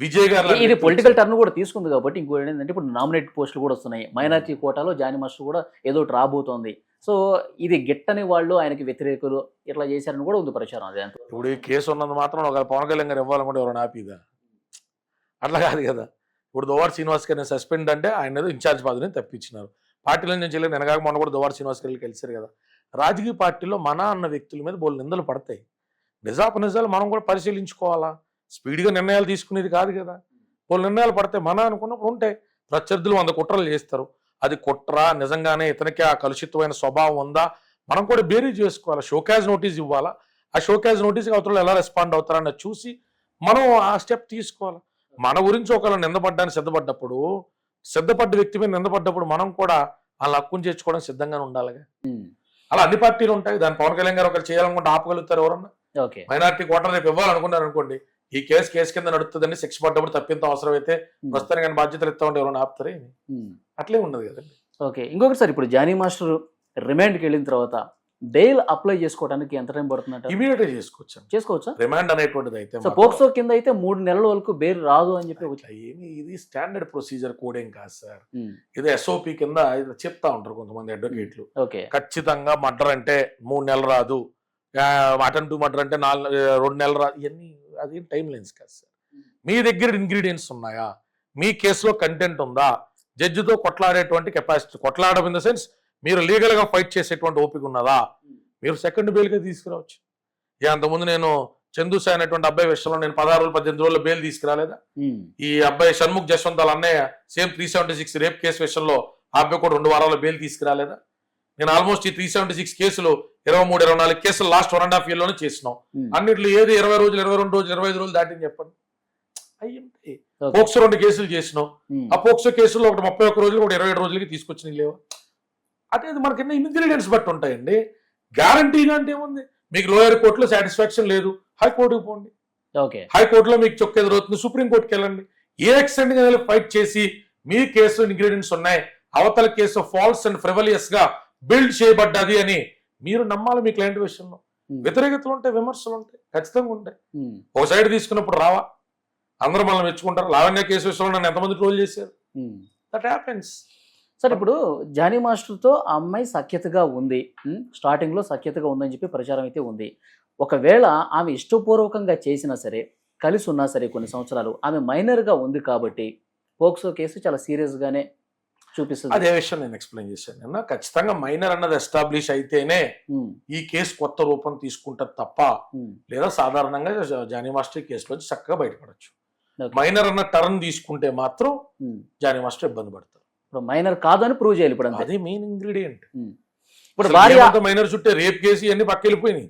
[SPEAKER 3] విజయ్ గారు
[SPEAKER 2] ఇది పొలిటికల్ టర్న్ కూడా తీసుకుంది కాబట్టి ఇంకోటి ఏంటంటే ఇప్పుడు నామినేట్ పోస్టులు కూడా వస్తున్నాయి. మైనారిటీ కోటాలో జానీ మాస్టర్ కూడా ఏదో రాబోతోంది. సో ఇది గిట్టని వాళ్ళు ఆయనకి వ్యతిరేకులు ఇట్లా చేశారని కూడా ఉంది ప్రచారం. అదే
[SPEAKER 3] ఇప్పుడు ఈ కేసు ఉన్నది మాత్రం ఒక పవన్ కళ్యాణ్ గారు ఇవ్వాలనుకుంటే ఎవరైనా ఆపిదా? అట్లా కాదు కదా. ఇప్పుడు దువ్వాడ శ్రీనివాస్ గారిని సస్పెండ్ అంటే ఆయన ఏదో ఇన్ఛార్జ్ పదవిని తప్పించినారు. పార్టీలో నుంచి వెళ్ళి నెనగాక మొన్న కూడా దువ్వాడ శ్రీనివాస్ గారికి కలిసారు కదా. రాజకీయ పార్టీలో మన అన్న వ్యక్తుల మీద బోల్ నిందలు పడతాయి. నిజాలు మనం కూడా పరిశీలించుకోవాలా. స్పీడ్గా నిర్ణయాలు తీసుకునేది కాదు కదా. బోల్ నిర్ణయాలు పడతాయి. మన అనుకున్నప్పుడు ఉంటాయి. ప్రత్యర్థులు 100 కుట్రలు చేస్తారు. అది కుట్ర నిజంగానే ఇతనికి ఆ కలుషితమైన స్వభావం ఉందా మనం కూడా బేరీ చేసుకోవాలి. షోకాజ్ నోటీస్ ఇవ్వాలా. ఆ షోకాజ్ నోటీస్కి అవతల ఎలా రెస్పాండ్ అవుతారన్న చూసి మనం ఆ స్టెప్ తీసుకోవాలి. మన గురించి ఒకళ్ళు నిందపడ్డానికి సిద్ధపడ్డ వ్యక్తి మీద నిందపడ్డప్పుడు మనం కూడా వాళ్ళ హక్కును చేర్చుకోవడం సిద్ధంగానే ఉండాలిగా. అలా అన్ని పార్టీలు ఉంటాయి. దాని పవన్ కళ్యాణ్ గారు ఒకరు చేయాలనుకుంటే ఆపగలుగుతారు ఎవరన్నా. మైనార్టీ కోటా రేపు ఇవ్వాలనుకున్నారు అనుకోండి, ఈ కేసు కింద నడుస్తుందని శిక్ష పడ్డప్పుడు తప్పింత అవసరం అయితే ప్రస్తుతానికి కానీ బాధ్యతలు ఇస్తా ఉంటే ఎవరైనా ఆపుతారే. అట్లే ఉండదు కదండి.
[SPEAKER 2] ఓకే, ఇంకొకటి సార్, ఇప్పుడు జానీ మాస్టర్ రిమాండ్కి వెళ్ళిన తర్వాత బెయిల్ అప్లై చేసుకోవడానికి ఎంత టైం పడుతుందంట?
[SPEAKER 3] ఇమీడియట్ గా చేసుకోవచ్చా? రిమాండ్ అనేటువంటిది అయితే
[SPEAKER 2] పోక్సో కింద అయితే 3 నెలల వరకు బెయిల్ రాదు అని చెప్పి
[SPEAKER 3] ఇది స్టాండర్డ్ ప్రొసీజర్ కోడ్ ఏం కాదు సార్. ఇది SOP కింద చెప్తా ఉంటారు కొంతమంది అడ్వకేట్లు. ఖచ్చితంగా మర్డర్ అంటే 3 నెలలు రాదు, అటెంప్ట్ టు మర్డర్ అంటే 2 నెలలు రాదు. ఇవన్నీ అది టైం లైన్స్ కాదు సార్. మీ దగ్గర ఇంగ్రీడియంట్స్ ఉన్నాయా, మీ కేసులో కంటెంట్ ఉందా, జడ్జితో కొట్లాడేటువంటి కెపాసిటీ, కొట్లాడడం ఇన్ ద సెన్స్ మీరు లీగల్ గా ఫైట్ చేసేటువంటి ఓపిక ఉన్నదా, మీరు సెకండ్ బెయిల్ గా తీసుకురావచ్చు. అంతకుముందు నేను చందుసాయి అనేటువంటి అబ్బాయి విషయంలో నేను 16 రోజులు 18 రోజుల బెయిల్ తీసుకురాలేదా? ఈ అబ్బాయి షణ్ముఖ్ జశ్వంత్ వాళ్ళ అన్నయ్య సేమ్ 376 రేప్ కేసు విషయంలో ఆ అబ్బాయి కూడా 2 వారాల బెయిల్ తీసుకురాలేదా? నేను ఆల్మోస్ట్ ఈ 376 కేసులు 23-24 కేసులు లాస్ట్ 1.5 year లోనే చేసినాం. అన్నిట్లో ఏది 20 రోజులు 22 రోజులు 25 రోజులు దాటిని చెప్పండి. అయ్యి పోక్సో 2 కేసులు చేసినాం. ఆ పోక్సో కేసుల్లో ఒకటి 31 రోజులు, ఒకటి 27 రోజులకి తీసుకొచ్చిన లేవా? అదే మనకి ఇంగ్రీడియంట్స్ బట్టి ఉంటాయండి. గ్యారంటీగా అంటే ఏముంది, మీకు లోయర్ కోర్టులో సాటిస్ఫాక్షన్ లేదు, హైకోర్టుకి పోండి. హైకోర్టులో మీకు చొక్క ఎదురవుతుంది, సుప్రీంకోర్టుకి వెళ్ళండి. ఏ ఎక్స్టెంట్ గా ఫైట్ చేసి మీ కేసులో ఇంగ్రీడియంట్స్ ఉన్నాయి, అవతల కేసు ఫాల్స్ అండ్ ఫ్రివలియస్ గా బిల్డ్ చేయబడ్డది అని మీరు నమ్మాలి. మీ క్లయింట్ విషయంలో వ్యతిరేకతలు ఉంటాయి, విమర్శలు ఉంటాయి, ఖచ్చితంగా ఉంటాయి. ఒక సైడ్ తీసుకున్నప్పుడు రావా, అందరూ మనల్ని మెచ్చుకుంటారు. లావణ్య కేసు విషయంలో నన్ను ఎంతమంది ట్రోల్ చేశారు. That happens.
[SPEAKER 2] సార్, ఇప్పుడు జానీ మాస్టర్తో ఆ అమ్మాయి సఖ్యతగా ఉంది, స్టార్టింగ్లో సఖ్యతగా ఉందని చెప్పి ప్రచారం అయితే ఉంది. ఒకవేళ ఆమె ఇష్టపూర్వకంగా చేసినా సరే, కలిసి ఉన్నా సరే కొన్ని సంవత్సరాలు, ఆమె మైనర్గా ఉంది కాబట్టి పోక్సో కేసు చాలా సీరియస్గానే చూపిస్తుంది.
[SPEAKER 3] అదే విషయం నేను ఎక్స్ప్లెయిన్ చేశాను నిన్న. ఖచ్చితంగా మైనర్ అన్నది ఎస్టాబ్లిష్ అయితేనే ఈ కేసు కొత్త రూపం తీసుకుంటారు తప్ప, లేదా సాధారణంగా జానీ మాస్టర్ కేసులో చక్కగా బయటపడచ్చు. మైనర్ అన్న టర్న్ తీసుకుంటే మాత్రం జానీ మాస్టర్ ఇబ్బంది పడతారు.
[SPEAKER 2] ఇప్పుడు మైనర్ కాదు అని ప్రూవ్ చేయాలి. ఇప్పుడు
[SPEAKER 3] అదే మెయిన్ ఇంగ్రీడియంట్.
[SPEAKER 2] ఇప్పుడు
[SPEAKER 3] మైనర్ చుట్టే రేప్ కేసు ఇవన్నీ పక్క వెళ్ళిపోయినాయి.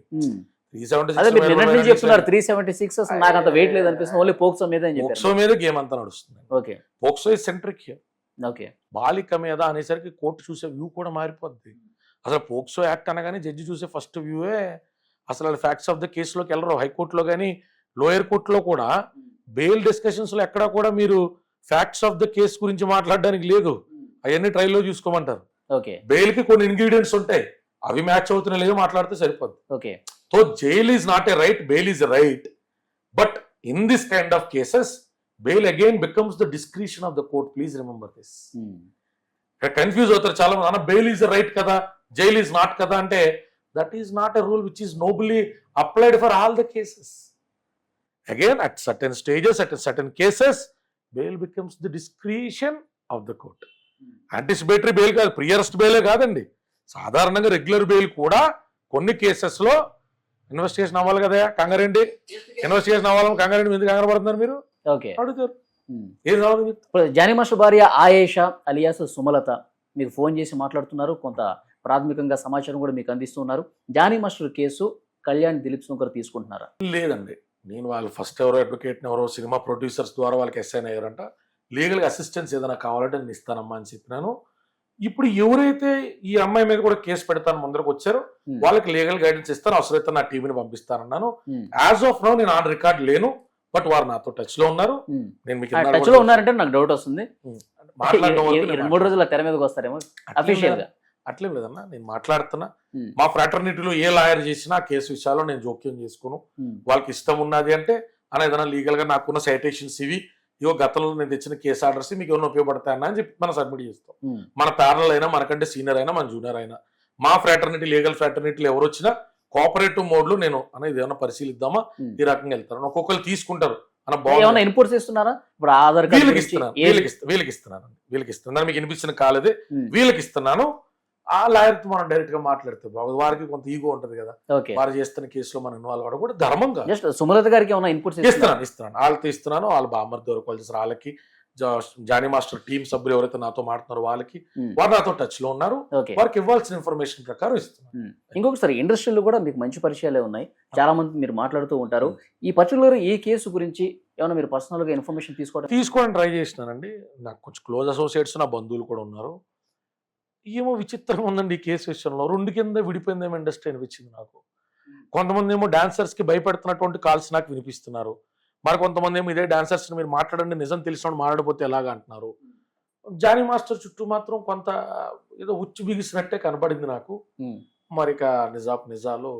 [SPEAKER 2] 376 చెప్తున్నారు, 376 నాకు అంత వెయిట్ లేదు అనిపిస్తుంది. ఓన్లీ పోక్సో మీద
[SPEAKER 3] పోక్సో మీద గేమ్ అంతా నడుస్తుంది.
[SPEAKER 2] Okay,
[SPEAKER 3] POCSO is centric here.
[SPEAKER 2] Okay,
[SPEAKER 3] బాలిక మీద అనేసరికి కోర్టు చూసే వ్యూ కూడా మారిపోద్ది. అసలు పోక్సో యాక్ట్ అనగానే జడ్జి చూసే ఫస్ట్ వ్యూవే అసలు ఫ్యాక్ట్స్ ఆఫ్ ద కేసులోకి వెళ్ళరు. హైకోర్టులో కానీ లోయర్ కోర్టులో కూడా బెయిల్ డిస్కషన్స్ లో ఎక్కడా కూడా మీరు ఫ్యాక్ట్స్ ఆఫ్ ద కేసు గురించి మాట్లాడడానికి లేదు. అవన్నీ ట్రైల్లో చూసుకోమంటారు. బెయిల్ కి కొన్ని ఇంగ్రీడియంట్స్ ఉంటాయి, అవి మ్యాచ్ అవుతున్నా లేదో మాట్లాడితే సరిపోద్ది. So jail is not a right, bail is right. But in this kind of cases bail again becomes the discretion of the court. Please remember this. Confuse అవుతారు చాలా మంది, అన్న బెయిల్ ఈజ్ రైట్ కదా, jail is not కదా అంటే, that is not a rule which is nobly applied for all the cases. Again at certain stages, at certain cases bail becomes the discretion of the court. Anticipatory bail కాదు, pre arrest బెయిలే కాదండి, సాధారణంగా regular bail కూడా కొన్ని cases లో investigation అవ్వాలి కదా. Kangareddy investigation అవ్వాలని కంగారెడ్డి ఎందుకు కంగారు పడుతున్నారు మీరు అడుగుతారు. ఏం కావాలి?
[SPEAKER 2] జానీ మాస్టర్ భార్య ఆయేషా అలియాస్ సుమలత మీకు ఫోన్ చేసి మాట్లాడుతున్నారు, కొంత ప్రాథమికంగా సమాచారం కూడా మీకు అందిస్తున్నారు. జానీ మాస్టర్ కేసు కళ్యాణ్ దిలీప్ శంకర్ తీసుకుంటున్నారా?
[SPEAKER 3] లేదండి, నేను వాళ్ళు ఫస్ట్ ఎవరో అడ్వకేట్ ఎవరో సినిమా ప్రొడ్యూసర్స్ ద్వారా వాళ్ళకి అసైన్ అయ్యారంట. లీగల్గా అసిస్టెన్స్ ఏదైనా కావాలంటే నేను ఇస్తానమ్మా అని చెప్పినాను. ఇప్పుడు ఎవరైతే ఈ అమ్మాయి మీద కూడా కేసు పెడతాను ముందరకు వచ్చారో వాళ్ళకి లీగల్ గైడెన్స్ ఇస్తాను, అవసరమైతే నా టీవీని పంపిస్తానన్నాను. యాజ్ ఆఫ్ నౌ నేను ఆన్ రికార్డ్ లేను, బట్ వారు నాతో టచ్ లో ఉన్నారు. నేను మీకు
[SPEAKER 2] టచ్ లో ఉన్నారంటే నాకు డౌట్ వస్తుంది, 3 రోజుల తెర మీదకి వస్తారేమో అఫీషియల్ గా.
[SPEAKER 3] అట్లేం లేదన్నా, నేను మాట్లాడుతున్నా. మా ఫ్రాటర్నిటీలో ఏ లాయర్ చేసినా కేసు విషయాల్లో నేను జోక్యం చేసుకోను. వాళ్ళకి ఇష్టం ఉన్నది అంటే అని ఏదైనా లీగల్ గా నాకున్న సైటేషన్స్ ఇవి, ఇవో గతంలో నేను తెచ్చిన కేసు ఆర్డర్స్ మీకు ఏమైనా ఉపయోగపడతాయన్నా అని చెప్పి మనం సబ్మిట్ చేస్తాం. మన ప్యారల్ అయినా, మనకంటే సీనియర్ అయినా, మన జూనియర్ అయినా, మా ఫ్రాటర్నిటీ లీగల్ ఫ్రాటర్నిటీలో ఎవరు వచ్చినా కోఆపరేటివ్ మోడ్ లో నేను అనేది ఏమైనా పరిశీలిద్దామా ఈ రకంగా వెళ్తాను. ఒక్కొక్కరు తీసుకుంటారు
[SPEAKER 2] ఇన్పుట్స్ ఇస్తున్నారా? ఇప్పుడు ఆధార్ కార్డు
[SPEAKER 3] వీళ్ళకి ఇస్తున్నాను, మీకు వినిపించిన కాలేదే వీళ్ళకి ఇస్తున్నాను. ఆ లాయర్తో మనం డైరెక్ట్ గా మాట్లాడితే బాగుంది. వారికి కొంత ఈగో ఉంటది కదా,
[SPEAKER 2] ఓకే.
[SPEAKER 3] వారు చేస్తున్న కేసులో మనం ఇన్వాల్వ్ అవ్వడం కూడా ధర్మంగా.
[SPEAKER 2] జస్ట్ సుమలత గారికి ఏమైనా ఇన్పుట్స్
[SPEAKER 3] ఇస్తున్నాను వాళ్ళతో ఇస్తున్నాను. వాళ్ళ బామ్మర్ దొరకాలి చేస్తారు వాళ్ళకి, జానీ మాస్టర్ టీం సభ్యులు ఎవరైతే నాతో మాట్లాడుతున్నారో వాళ్ళకి, వారు నాతో టచ్ లో ఉన్నారు,
[SPEAKER 2] ఓకే.
[SPEAKER 3] వారికి ఇవ్వాల్సిన ఇన్ఫర్మేషన్ ప్రకారం ఇస్తున్నాను.
[SPEAKER 2] ఇంకొకసారి ఇండస్ట్రీలో కూడా మీకు మంచి పరిచయాలే ఉన్నాయి, చాలా మంది మీరు మాట్లాడుతూ ఉంటారు. ఈ పర్టికులర్ ఈ కేసు గురించి ఏమైనా మీరు పర్సనల్ గా ఇన్ఫర్మేషన్
[SPEAKER 3] తీసుకోవడానికి ట్రై చేసినానండి. నాకు కొంచెం క్లోజ్ అసోసియేట్స్, నా బంధువులు కూడా ఉన్నారు. ఏమో విచిత్రంగా ఉందండి ఈ కేసు విషయంలో, రెండు కింద విడిపోయిందేమో ఇండస్ట్రీ అనిపించింది నాకు. కొంతమంది ఏమో డాన్సర్స్ కి భయపెడుతున్నటువంటి కాల్స్ నాకు వినిపిస్తున్నారు, మరి కొంతమంది ఏమో ఇదే డాన్సర్స్ మీరు మాట్లాడండి, నిజం తెలిసినప్పుడు మాట్లాడిపోతే ఎలాగా అంటున్నారు. జానీ మాస్టర్ చుట్టూ మాత్రం కొంత ఏదో ఉచ్చు బిగిసినట్టే కనపడింది నాకు. మరి ఇక నిజాలు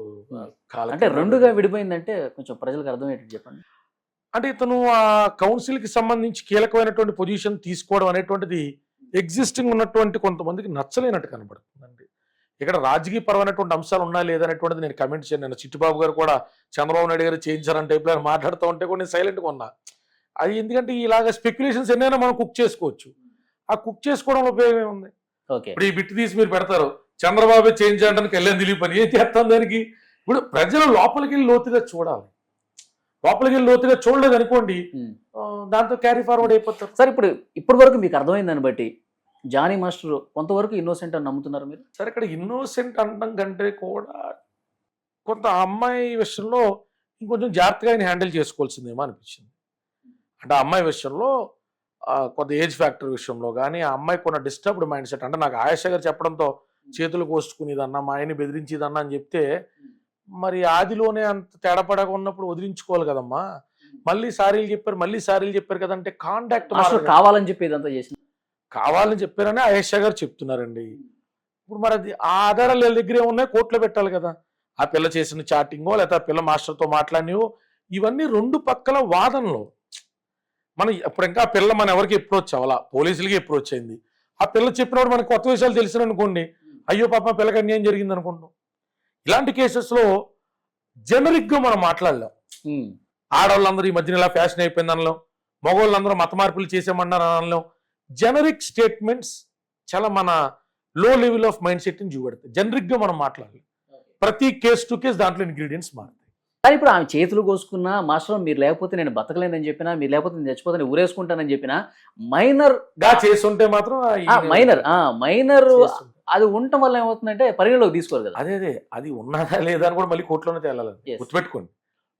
[SPEAKER 2] అంటే రెండుగా విడిపోయిందంటే కొంచెం ప్రజలకు అర్థమయ్యేటట్టు చెప్పండి.
[SPEAKER 3] అంటే ఇతను ఆ కౌన్సిల్ కి సంబంధించి కీలకమైనటువంటి పొజిషన్ తీసుకోవడం అనేటువంటిది ఎగ్జిస్టింగ్ ఉన్నటువంటి కొంతమందికి నచ్చలేనట్టు కనబడుతుందండి. ఇక్కడ రాజకీయ పరమైనటువంటి అంశాలు ఉన్నా లేదనేటువంటిది నేను కమెంట్ చేయను. నేను చిట్టిబాబు గారు కూడా చంద్రబాబు నాయుడు గారు చేయించారని టైప్లో మాట్లాడుతూ ఉంటే కూడా నేను సైలెంట్గా ఉన్నా. అది ఎందుకంటే ఇలాగ స్పెక్యులేషన్స్ ఎన్నైనా మనం కుక్ చేసుకోవచ్చు, ఆ కుక్ చేసుకోవడంలో ఉపయోగం ఏముంది? ఇప్పుడు ఈ బిట్ తీసి మీరు పెడతారు, చంద్రబాబు చేంజ్ చేయడానికి వెళ్ళని దిలీప్ అని, ఏం చేస్తాం దానికి? ఇప్పుడు ప్రజలు లోపలికి వెళ్ళి లోతుగా చూడాలి, లోపలికి వెళ్ళి లోతుగా చూడలేదు అనుకోండి, దాంతో క్యారీ ఫార్వర్డ్ అయిపోతారు.
[SPEAKER 2] సార్ ఇప్పటి వరకు మీకు అర్థమైంది దాన్ని బట్టి జానీ మాస్టర్ కొంతవరకు ఇన్నోసెంట్ అని నమ్ముతున్నారు మీరు?
[SPEAKER 3] సరే, ఇక్కడ ఇన్నోసెంట్ అనడం కంటే కూడా కొంత అమ్మాయి విషయంలో ఇంకొంచెం జాగ్రత్తగా ఆయన హ్యాండిల్ చేసుకోవాల్సిందేమో అనిపించింది. అంటే ఆ అమ్మాయి విషయంలో కొంత ఏజ్ ఫ్యాక్టర్ విషయంలో కానీ, ఆ అమ్మాయి కొన్ని డిస్టర్బ్డ్ మైండ్ సెట్. అంటే నాకు ఆయేష గారు చెప్పడంతో చేతులు కోసుకునేదన్నా, మా ఆయన్ని బెదిరించేదన్నా అని చెప్తే, మరి ఆదిలోనే అంత తేడాపడగా ఉన్నప్పుడు వదిలించుకోవాలి కదమ్మా. మళ్ళీ సారీలు చెప్పారు కదంటే కాంటాక్ట్
[SPEAKER 2] కావాలని చెప్పి ఇదంతా చేసింది,
[SPEAKER 3] కావాలని చెప్పారని ఆయేష గారు చెప్తున్నారండి. ఇప్పుడు మరి అది ఆ ఆధారాలు వీళ్ళ దగ్గరే ఉన్నాయి, కోర్టులో పెట్టాలి కదా. ఆ పిల్ల చేసిన చాటింగో లేకపోతే ఆ పిల్ల మాస్టర్తో మాట్లాడినవో, ఇవన్నీ రెండు పక్కల వాదనలు. మనం ఇప్పుడు ఇంకా ఆ పిల్ల మన ఎవరికి అప్రోచ్ అవ్వాలా, పోలీసులకి అప్రోచ్ అయింది. ఆ పిల్ల చెప్పినప్పుడు మనకు కొత్త విషయాలు తెలిసిన అనుకోండి, అయ్యో పాప పిల్లకి అన్యాయం జరిగింది అనుకుంటాం. ఇలాంటి కేసెస్లో జనరిక్గా మనం మాట్లాడలేం. ఆడవాళ్ళందరూ ఈ మధ్యన ఇలా ఫ్యాషన్ అయిపోయింది అనలేం, మగవాళ్ళందరూ మత మార్పులు చేసేమన్నారు అనలేం. జనరిక్ స్టేట్మెంట్స్ చాలా మన లో లెవెల్ ఆఫ్ మైండ్ సెట్ని చూపెడతాయి. జనరిక్గా మనం మాట్లాడాలి, ప్రతి కేసు టు కేసు దాంట్లో ఇంగ్రీడియంట్స్ మారుతాయి.
[SPEAKER 2] కానీ ఇప్పుడు ఆమె చేతులు కోసుకున్నా, మాస్టర్ మీరు లేకపోతే నేను బతకలేనని చెప్పినా, మీరు లేకపోతే నేను చచ్చిపోతే ఊరేసుకుంటానని చెప్పినా, మైనర్
[SPEAKER 3] గా చేస్తుంటే మాత్రం
[SPEAKER 2] మైనర్ అది ఉండటం వల్ల ఏమవుతుందంటే పరిగణలోకి తీసుకోరు కదా.
[SPEAKER 3] అదే అది ఉన్నదా లేదా అని కూడా మళ్ళీ కోర్టులోనే తేలాలని గుర్తుపెట్టుకోండి.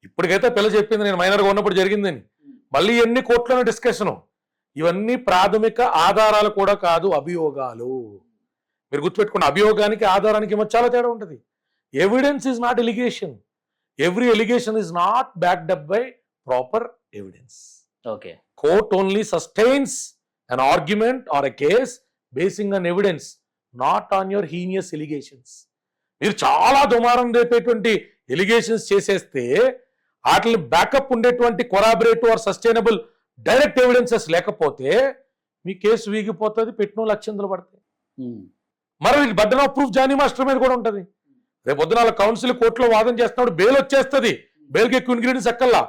[SPEAKER 3] ఇప్పటికైతే పిల్ల చెప్పింది నేను మైనర్గా ఉన్నప్పుడు జరిగిందని, మళ్ళీ ఎన్ని కోర్టులోనే డిస్కషను. ఇవన్నీ ప్రాథమిక ఆధారాలు కూడా కాదు, అభియోగాలు. మీరు గుర్తుపెట్టుకోండి, అభియోగానికి ఆధారానికి ఏమో చాలా తేడా ఉంటుంది. Evidence is not allegation, every allegation is not backed up by proper evidence.
[SPEAKER 2] Okay,
[SPEAKER 3] court only sustains an argument or a case basing on evidence, not on your heinous allegations. మీరు చాలా దుమారం రేపేటువంటి ఎలిగేషన్స్ చేసేస్తే వాటిని backup ఉండేటువంటి corroborative or sustainable direct evidences లేకపోతే మీ case వీగిపోతుంది, పెట్టిన లక్షందులు పడతాయి. మరి burden of proof Jani master మీద కూడా ఉంటుంది. రేపు పొద్దున కౌన్సిల్ కోర్టులో వాదన చేస్తున్నప్పుడు బెయిల్ వచ్చేస్తుంది, బెయిల్కి ఎక్కువ ఇంగ్రీడియంట్స్ ఎక్కల్లా.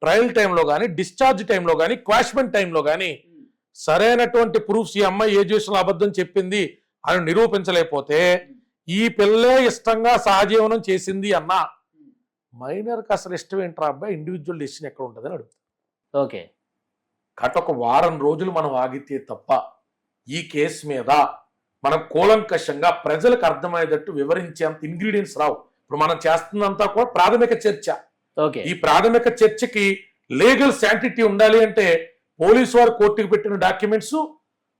[SPEAKER 3] ట్రయల్ టైంలో కానీ, డిశ్చార్జ్ టైంలో కానీ, క్వాష్మెంట్ టైంలో కానీ సరైనటువంటి ప్రూఫ్స్ ఈ అమ్మాయి ఏ విషయంలో అబద్ధం చెప్పింది అని నిరూపించలేకపోతే, ఈ పిల్లే ఇష్టంగా సహజీవనం చేసింది అన్న మైనర్కి అసలు ఇష్టం ఏంట్రా అబ్బాయి, ఇండివిజువల్ డెసిషన్ ఎక్కడ ఉంటుంది అని అడుగుతుంది.
[SPEAKER 2] ఓకే,
[SPEAKER 3] కాబట్టి ఒక వారం రోజులు మనం ఆగితే తప్ప ఈ కేసు మీద మనం కూలంకషంగా ప్రజలకు అర్థమయ్యేటట్టు వివరించేంత ఇంగ్రీడియంట్స్ రావు. ఇప్పుడు మనం చేస్తున్నంతా కూడా ప్రాథమిక చర్చ. ఈ ప్రాథమిక చర్చకి లీగల్ శాంటిటీ ఉండాలి అంటే పోలీసు వారు కోర్టుకు పెట్టిన డాక్యుమెంట్స్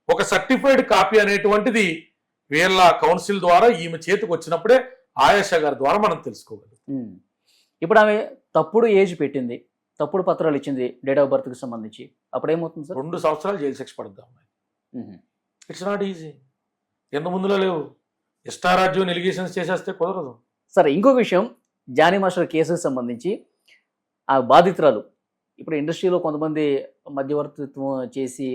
[SPEAKER 3] ఒక సర్టిఫైడ్ కాపీ అనేటువంటిది వీళ్ళ కౌన్సిల్ ద్వారా ఈమె చేతికి వచ్చినప్పుడే ఆయేష గారి ద్వారా మనం తెలుసుకోగలం.
[SPEAKER 2] ఇప్పుడు ఆమె తప్పుడు ఏజ్ పెట్టింది, తప్పుడు పత్రాలు ఇచ్చింది డేట్ ఆఫ్ బర్త్ కి సంబంధించి, అప్పుడు ఏమవుతుంది సార్?
[SPEAKER 3] 2 సంవత్సరాలు జైలు శిక్ష పడుద్ది అమ్మాయి. It's not easy. ఎంత ముందులో లేవు, ఇష్టారాజ్యం ఎలిగేషన్స్ చేసేస్తే కుదరదు.
[SPEAKER 2] సరే, ఇంకొక విషయం, జానీ మాస్టర్ కేసుకు సంబంధించి ఆ బాధితురాలు ఇప్పుడు ఇండస్ట్రీలో కొంతమంది మధ్యవర్తిత్వం చేసి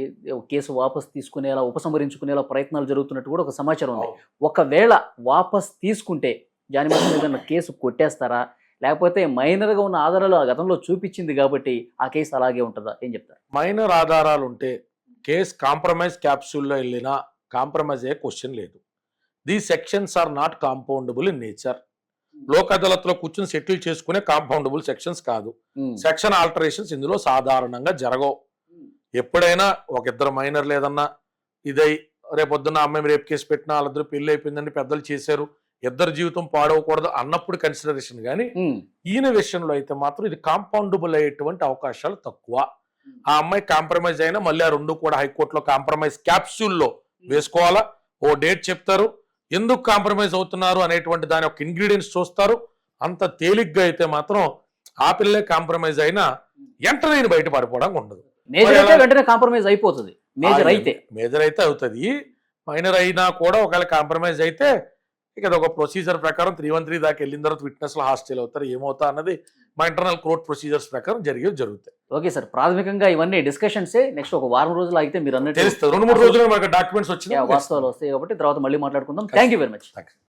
[SPEAKER 2] కేసు వాపస్ తీసుకునేలా, ఉపసంహరించుకునేలా ప్రయత్నాలు జరుగుతున్నట్టు కూడా ఒక సమాచారం ఉంది. ఒకవేళ వాపస్ తీసుకుంటే జానీ మాస్టర్ మీద కేసు కొట్టేస్తారా, లేకపోతే మైనర్గా ఉన్న ఆధారాలు ఆ గతంలో చూపించింది కాబట్టి ఆ కేసు అలాగే ఉంటుందా, ఏం చెప్తారు?
[SPEAKER 3] మైనర్ ఆధారాలు ఉంటే కేసు కాంప్రమైజ్ క్యాప్సూల్లో వెళ్ళినా కాంప్రమైజ్ అయ్యే క్వశ్చన్ లేదు. The sections are not compoundable in nature. Lok అదాలత్లో కూర్చుని సెటిల్ చేసుకునే కాంపౌండబుల్ సెక్షన్స్ కాదు. సెక్షన్ ఆల్టరేషన్స్ ఇందులో సాధారణంగా జరగవు. ఎప్పుడైనా ఒక ఇద్దరు మైనర్లు ఏదన్నా ఇదై రేపొద్దున్న అమ్మాయి రేప్ కేసు పెట్టినా వాళ్ళిద్దరు పెళ్లి అయిపోయిందని పెద్దలు చేశారు, ఇద్దరు జీవితం పాడవకూడదు అన్నప్పుడు కన్సిడరేషన్. కానీ ఈయన విషయంలో అయితే మాత్రం ఇది కాంపౌండబుల్ అయ్యేటువంటి అవకాశాలు తక్కువ. ఆ అమ్మాయి కాంప్రమైజ్ అయినా మళ్ళీ ఆ రెండు కూడా హైకోర్టులో కాంప్రమైజ్ క్యాప్సూల్లో వేసుకోవాలా, ఓ డేట్ చెప్తారు, ఎందుకు కాంప్రమైజ్ అవుతున్నారు అనేటువంటి దాని యొక్క ఇంగ్రీడియంట్స్ చూస్తారు. అంత తేలిగ్గా అయితే మాత్రం ఆ పిల్లలే కాంప్రమైజ్ అయినా వెంటనే బయట పడిపోవడానికి ఉండదు.
[SPEAKER 2] వెంటనే కాంప్రమైజ్ అయిపోతుంది.
[SPEAKER 3] మేజర్ అయితే అవుతుంది, మైనర్ అయినా కూడా ఒకవేళ కాంప్రమైజ్ అయితే ఇక ఒక ప్రొసీజర్ ప్రకారం 313 దాకా వెళ్ళిన తర్వాత విట్నెస్లు హాస్టల్ అవుతారు. ఏమవుతా అన్నది మా ఇంటర్నల్ కోర్ట్ ప్రొసీజర్స్ ప్రకారం జరుగుతాయి.
[SPEAKER 2] ఓకే సార్, ప్రాథమికంగా ఇవన్నీ డిస్కషన్సే. నెక్స్ట్ ఒక వారం రోజులు అయితే మీరు అన్నట్టు
[SPEAKER 3] తెలుస్తుంది, 2-3 రోజులు మనకు డాక్యుమెంట్స్ వచ్చినాయి,
[SPEAKER 2] వాస్తవాలు వస్తాయి కాబట్టి తర్వాత మళ్ళీ మాట్లాడుకుందాం. Thank you very much.